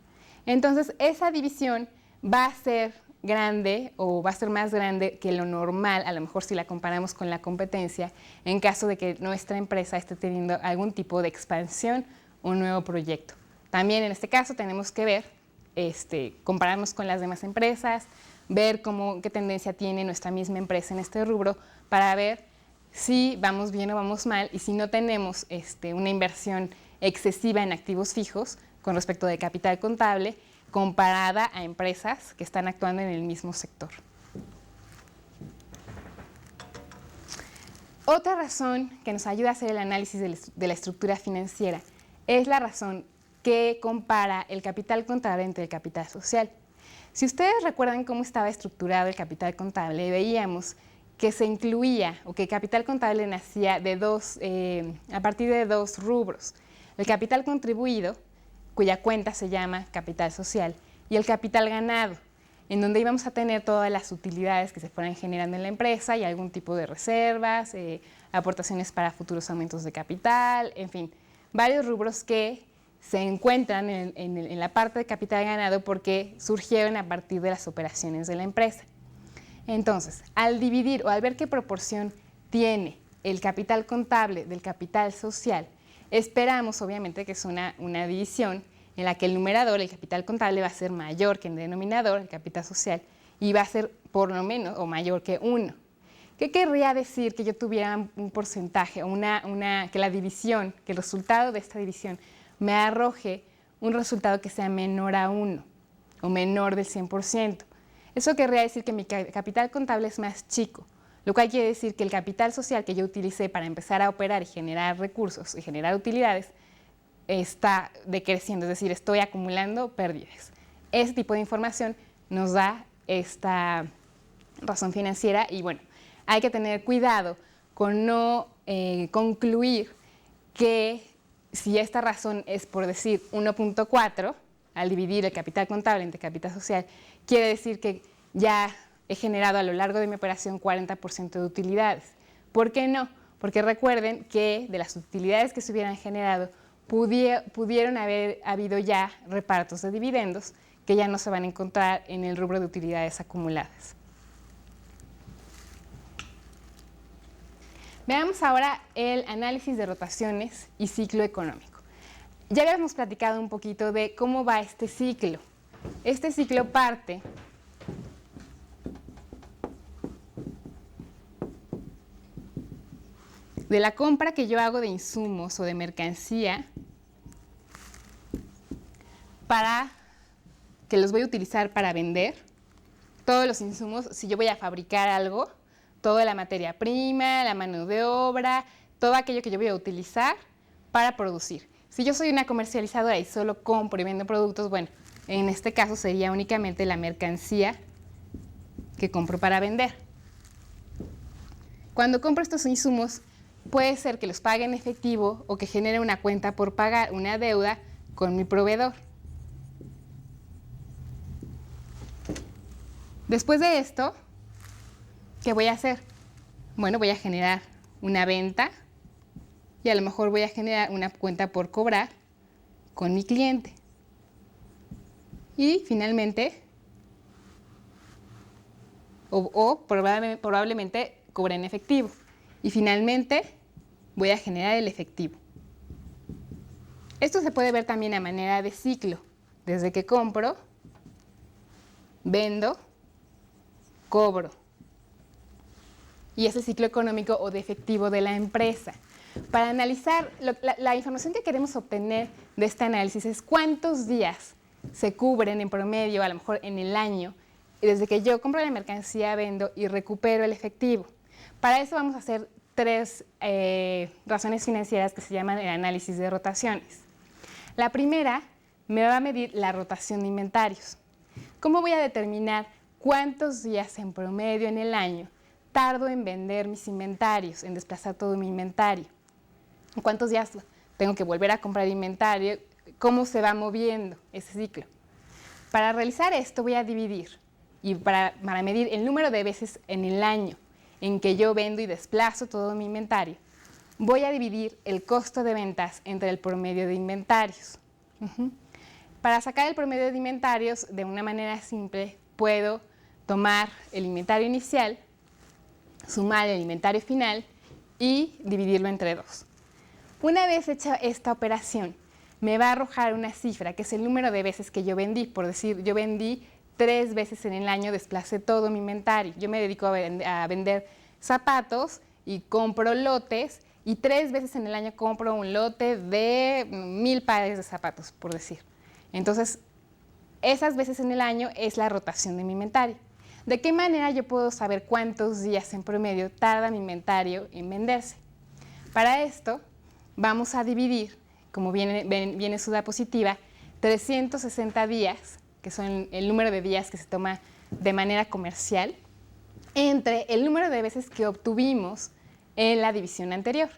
Entonces, esa división va a ser grande o va a ser más grande que lo normal, a lo mejor si la comparamos con la competencia, en caso de que nuestra empresa esté teniendo algún tipo de expansión o un nuevo proyecto. También en este caso tenemos que ver, compararnos con las demás empresas, ver qué tendencia tiene nuestra misma empresa en este rubro para ver si vamos bien o vamos mal y si no tenemos una inversión excesiva en activos fijos con respecto de capital contable comparada a empresas que están actuando en el mismo sector. Otra razón que nos ayuda a hacer el análisis de la estructura financiera es la razón que compara el capital contable entre el capital social. Si ustedes recuerdan cómo estaba estructurado el capital contable, veíamos que se incluía o que el capital contable nacía a partir de dos rubros. El capital contribuido, cuya cuenta se llama capital social, y el capital ganado, en donde íbamos a tener todas las utilidades que se fueran generando en la empresa y algún tipo de reservas, aportaciones para futuros aumentos de capital, en fin, varios rubros que se encuentran en la parte de capital ganado porque surgieron a partir de las operaciones de la empresa. Entonces, al dividir o al ver qué proporción tiene el capital contable del capital social, esperamos obviamente que es una división en la que el numerador, el capital contable, va a ser mayor que el denominador, el capital social, y va a ser por lo menos o mayor que 1. ¿Qué querría decir que yo tuviera un porcentaje o que la división, que el resultado de esta división me arroje un resultado que sea menor a 1 o menor del 100%? Eso querría decir que mi capital contable es más chico, lo cual quiere decir que el capital social que yo utilicé para empezar a operar y generar recursos y generar utilidades está decreciendo, es decir, estoy acumulando pérdidas. Ese tipo de información nos da esta razón financiera y bueno, hay que tener cuidado con no concluir que si esta razón es por decir 1.4, al dividir el capital contable entre capital social, quiere decir que ya he generado a lo largo de mi operación 40% de utilidades. ¿Por qué no? Porque recuerden que de las utilidades que se hubieran generado, pudieron haber habido ya repartos de dividendos que ya no se van a encontrar en el rubro de utilidades acumuladas. Veamos ahora el análisis de rotaciones y ciclo económico. Ya habíamos platicado un poquito de cómo va este ciclo. Este ciclo parte de la compra que yo hago de insumos o de mercancía para que los voy a utilizar para vender. Todos los insumos, si yo voy a fabricar algo, toda la materia prima, la mano de obra, todo aquello que yo voy a utilizar para producir. Si yo soy una comercializadora y solo compro y vendo productos, bueno, en este caso sería únicamente la mercancía que compro para vender. Cuando compro estos insumos, puede ser que los pague en efectivo o que genere una cuenta por pagar, una deuda con mi proveedor. Después de esto, ¿qué voy a hacer? Bueno, voy a generar una venta y a lo mejor voy a generar una cuenta por cobrar con mi cliente. Y finalmente, probablemente cobré en efectivo. Y finalmente voy a generar el efectivo. Esto se puede ver también a manera de ciclo, desde que compro, vendo, cobro. Y es el ciclo económico o de efectivo de la empresa. Para analizar, la información que queremos obtener de este análisis es cuántos días se cubren en promedio, a lo mejor en el año, desde que yo compro la mercancía, vendo y recupero el efectivo. Para eso vamos a hacer tres razones financieras que se llaman el análisis de rotaciones. La primera me va a medir la rotación de inventarios. ¿Cómo voy a determinar cuántos días en promedio en el año tardo en vender mis inventarios, en desplazar todo mi inventario? ¿Cuántos días tengo que volver a comprar inventario? ¿Cómo se va moviendo ese ciclo? Para realizar esto voy a dividir y para medir el número de veces en el año en que yo vendo y desplazo todo mi inventario, voy a dividir el costo de ventas entre el promedio de inventarios. Para sacar el promedio de inventarios de una manera simple, puedo tomar el inventario inicial, sumar el inventario final y dividirlo entre 2. Una vez hecha esta operación, me va a arrojar una cifra, que es el número de veces que yo vendí. Por decir, yo vendí 3 veces en el año, desplacé todo mi inventario. Yo me dedico a vender zapatos y compro lotes, y 3 veces en el año compro un lote de 1000 pares de zapatos, por decir. Entonces, esas veces en el año es la rotación de mi inventario. ¿De qué manera yo puedo saber cuántos días en promedio tarda mi inventario en venderse? Para esto, vamos a dividir, como viene su diapositiva, 360 días, que son el número de días que se toma de manera comercial, entre el número de veces que obtuvimos en la división anterior.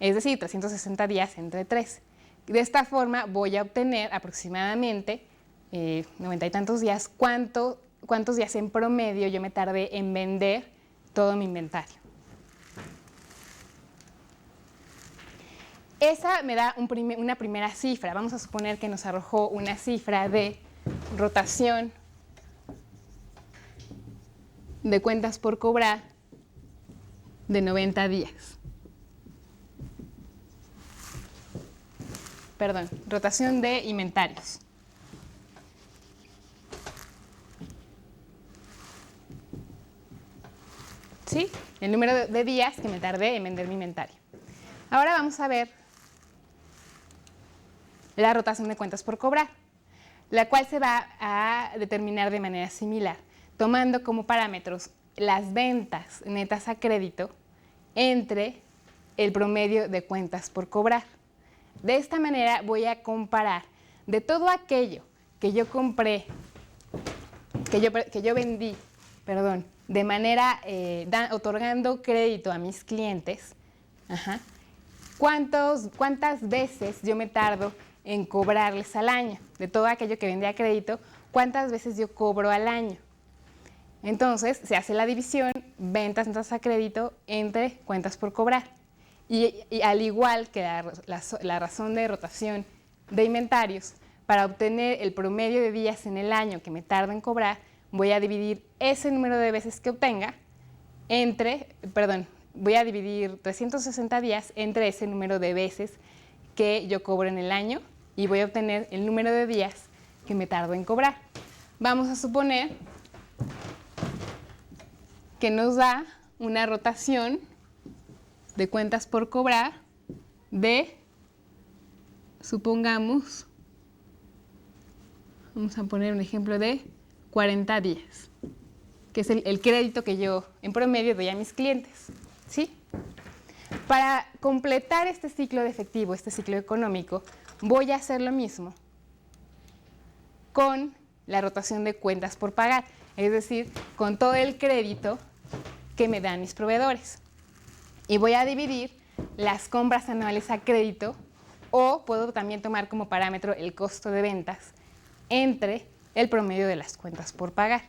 Es decir, 360 días entre 3. De esta forma voy a obtener aproximadamente 90 y tantos días, cuántos días en promedio yo me tardé en vender todo mi inventario. Esa me da una primera cifra. Vamos a suponer que nos arrojó una cifra de rotación de cuentas por cobrar de 90 días. Perdón, rotación de inventarios. ¿Sí? El número de días que me tardé en vender mi inventario. Ahora vamos a ver la rotación de cuentas por cobrar, la cual se va a determinar de manera similar, tomando como parámetros las ventas netas a crédito entre el promedio de cuentas por cobrar. De esta manera voy a comparar de todo aquello que yo compré, que yo vendí, perdón, de manera otorgando crédito a mis clientes, cuántas veces yo me tardo en cobrarles al año. De todo aquello que vendí a crédito, cuántas veces yo cobro al año. Entonces, se hace la división ventas netas a crédito entre cuentas por cobrar. Y al igual que la razón de rotación de inventarios, para obtener el promedio de días en el año que me tardo en cobrar, voy a dividir ese número de veces que obtenga voy a dividir 360 días entre ese número de veces que yo cobro en el año y voy a obtener el número de días que me tardo en cobrar. Vamos a suponer que nos da una rotación de cuentas por cobrar de, supongamos, vamos a poner un ejemplo de 40 días, que es el crédito que yo en promedio doy a mis clientes, ¿sí? Para completar este ciclo de efectivo, este ciclo económico, voy a hacer lo mismo con la rotación de cuentas por pagar, es decir, con todo el crédito que me dan mis proveedores. Y voy a dividir las compras anuales a crédito, o puedo también tomar como parámetro el costo de ventas entre el promedio de las cuentas por pagar.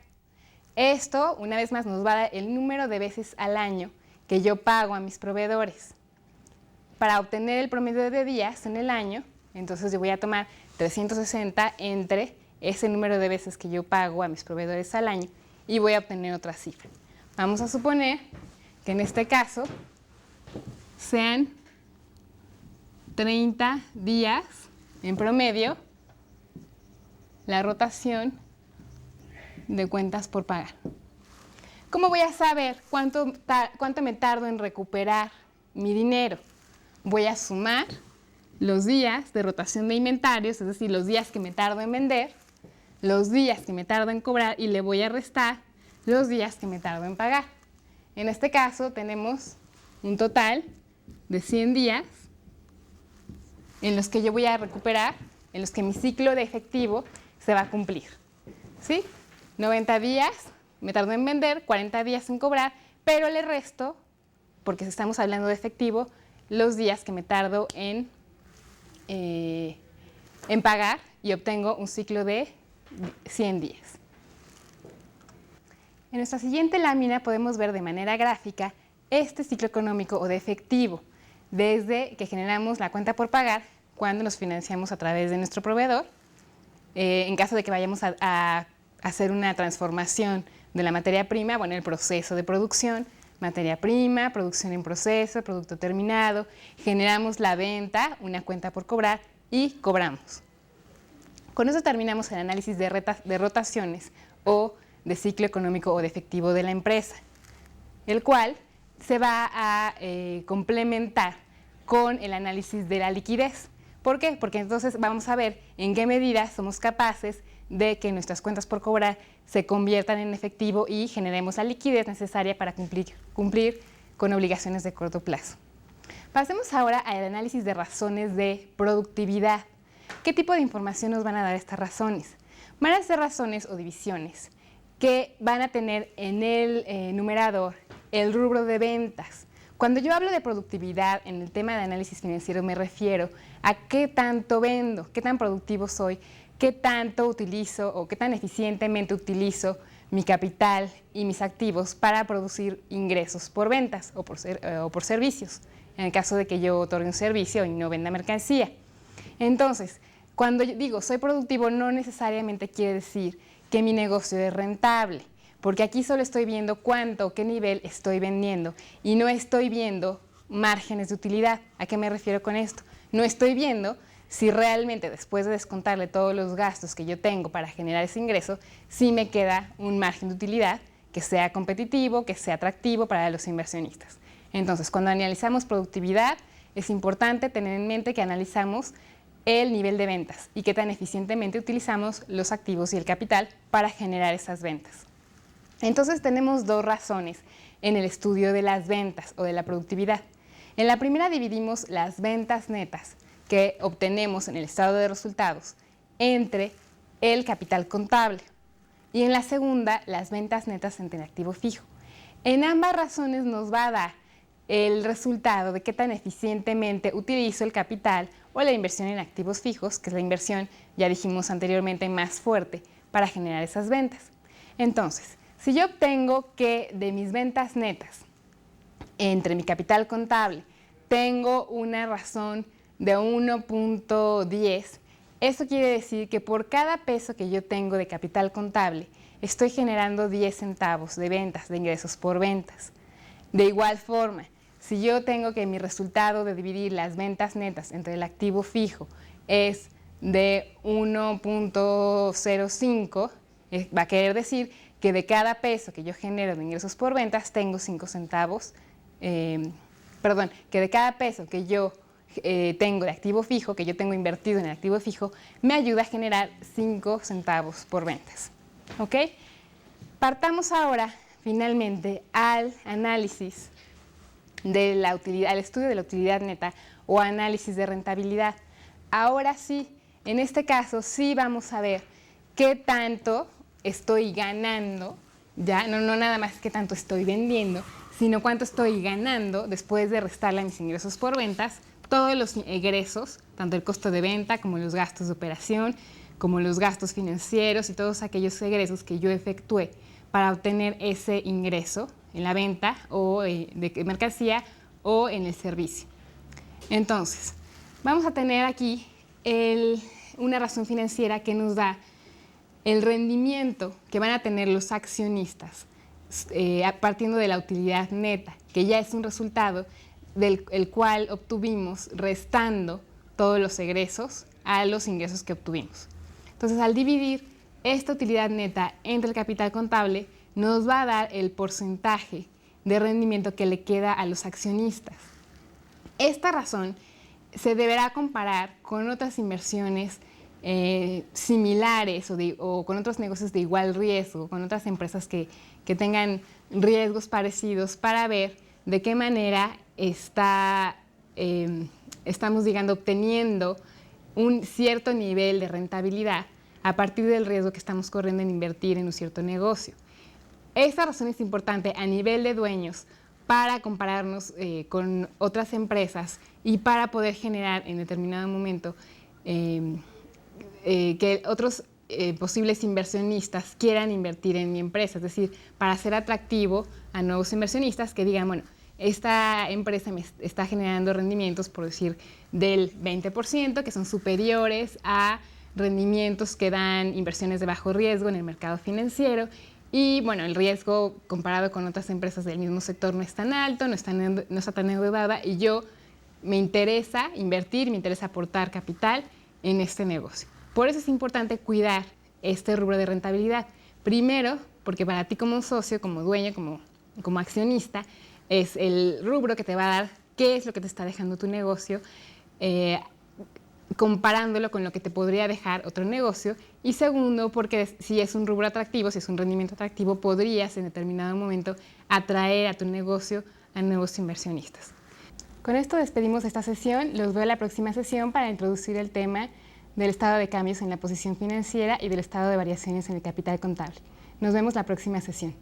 Esto, una vez más, nos va a dar el número de veces al año que yo pago a mis proveedores. Para obtener el promedio de días en el año, entonces yo voy a tomar 360 entre ese número de veces que yo pago a mis proveedores al año y voy a obtener otra cifra. Vamos a suponer que en este caso sean 30 días en promedio la rotación de cuentas por pagar. ¿Cómo voy a saber cuánto me tardo en recuperar mi dinero? Voy a sumar los días de rotación de inventarios, es decir, los días que me tardo en vender, los días que me tardo en cobrar, y le voy a restar los días que me tardo en pagar. En este caso tenemos un total de 100 días en los que yo voy a recuperar, en los que mi ciclo de efectivo se va a cumplir, ¿sí? 90 días me tardo en vender, 40 días en cobrar, pero le resto, porque estamos hablando de efectivo, los días que me tardo en pagar, y obtengo un ciclo de 100 días. En nuestra siguiente lámina podemos ver de manera gráfica este ciclo económico o de efectivo. desde que generamos la cuenta por pagar cuando nos financiamos a través de nuestro proveedor, en caso de que vayamos a hacer una transformación de la materia prima, bueno, el proceso de producción, materia prima, producción en proceso, producto terminado, generamos la venta, una cuenta por cobrar y cobramos. Con eso terminamos el análisis de rotaciones o de ciclo económico o de efectivo de la empresa, el cual se va a complementar con el análisis de la liquidez. ¿Por qué? Porque entonces vamos a ver en qué medida somos capaces de que nuestras cuentas por cobrar se conviertan en efectivo y generemos la liquidez necesaria para cumplir con obligaciones de corto plazo. Pasemos ahora al análisis de razones de productividad. ¿Qué tipo de información nos van a dar estas razones? Van a ser razones o divisiones que van a tener en el numerador el rubro de ventas. Cuando yo hablo de productividad en el tema de análisis financiero me refiero a qué tanto vendo, qué tan productivo soy, qué tanto utilizo o qué tan eficientemente utilizo mi capital y mis activos para producir ingresos por ventas o por servicios, en el caso de que yo otorgue un servicio y no venda mercancía. Entonces, cuando yo digo soy productivo, no necesariamente quiere decir que mi negocio es rentable, porque aquí solo estoy viendo cuánto o qué nivel estoy vendiendo y no estoy viendo márgenes de utilidad. ¿A qué me refiero con esto? No estoy viendo si realmente después de descontarle todos los gastos que yo tengo para generar ese ingreso, sí me queda un margen de utilidad que sea competitivo, que sea atractivo para los inversionistas. Entonces, cuando analizamos productividad, es importante tener en mente que analizamos el nivel de ventas y qué tan eficientemente utilizamos los activos y el capital para generar esas ventas. Entonces tenemos dos razones en el estudio de las ventas o de la productividad. En la primera dividimos las ventas netas que obtenemos en el estado de resultados entre el capital contable y en la segunda las ventas netas entre el activo fijo. En ambas razones nos va a dar el resultado de qué tan eficientemente utilizo el capital o la inversión en activos fijos, que es la inversión, ya dijimos anteriormente, más fuerte para generar esas ventas. Entonces, si yo obtengo que de mis ventas netas, entre mi capital contable, tengo una razón de 1.10, eso quiere decir que por cada peso que yo tengo de capital contable, estoy generando 10 centavos de ventas, de ingresos por ventas. De igual forma, si yo tengo que mi resultado de dividir las ventas netas entre el activo fijo es de 1.05, va a querer decir que de cada peso que yo genero de ingresos por ventas tengo 5 centavos, que de cada peso que yo tengo de activo fijo, que yo tengo invertido en el activo fijo, me ayuda a generar 5 centavos por ventas. ¿Ok? Partamos ahora, finalmente, al análisis de la utilidad, al estudio de la utilidad neta o análisis de rentabilidad. Ahora sí, en este caso sí vamos a ver qué tanto estoy ganando, ya no nada más qué tanto estoy vendiendo, sino cuánto estoy ganando después de restarle a mis ingresos por ventas, todos los egresos, tanto el costo de venta como los gastos de operación, como los gastos financieros y todos aquellos egresos que yo efectué para obtener ese ingreso en la venta o de mercancía o en el servicio. Entonces, vamos a tener aquí una razón financiera que nos da el rendimiento que van a tener los accionistas partiendo de la utilidad neta, que ya es un resultado del cual obtuvimos restando todos los egresos a los ingresos que obtuvimos. Entonces, al dividir esta utilidad neta entre el capital contable, nos va a dar el porcentaje de rendimiento que le queda a los accionistas. Esta razón se deberá comparar con otras inversiones similares o con otros negocios de igual riesgo, con otras empresas que tengan riesgos parecidos para ver de qué manera estamos, obteniendo un cierto nivel de rentabilidad a partir del riesgo que estamos corriendo en invertir en un cierto negocio. Esta razón es importante a nivel de dueños para compararnos con otras empresas y para poder generar en determinado momento que otros posibles inversionistas quieran invertir en mi empresa, es decir, para hacer atractivo a nuevos inversionistas que digan, bueno, esta empresa me está generando rendimientos, por decir, del 20%, que son superiores a rendimientos que dan inversiones de bajo riesgo en el mercado financiero. Y bueno, el riesgo comparado con otras empresas del mismo sector no es tan alto, no está tan endeudada, y yo me interesa invertir, me interesa aportar capital en este negocio. Por eso es importante cuidar este rubro de rentabilidad. Primero, porque para ti como socio, como dueño, como accionista, es el rubro que te va a dar qué es lo que te está dejando tu negocio, comparándolo con lo que te podría dejar otro negocio. Y segundo, porque si es un rubro atractivo, si es un rendimiento atractivo, podrías en determinado momento atraer a tu negocio a nuevos inversionistas. Con esto despedimos esta sesión. Los veo en la próxima sesión para introducir el tema del estado de cambios en la posición financiera y del estado de variaciones en el capital contable. Nos vemos la próxima sesión.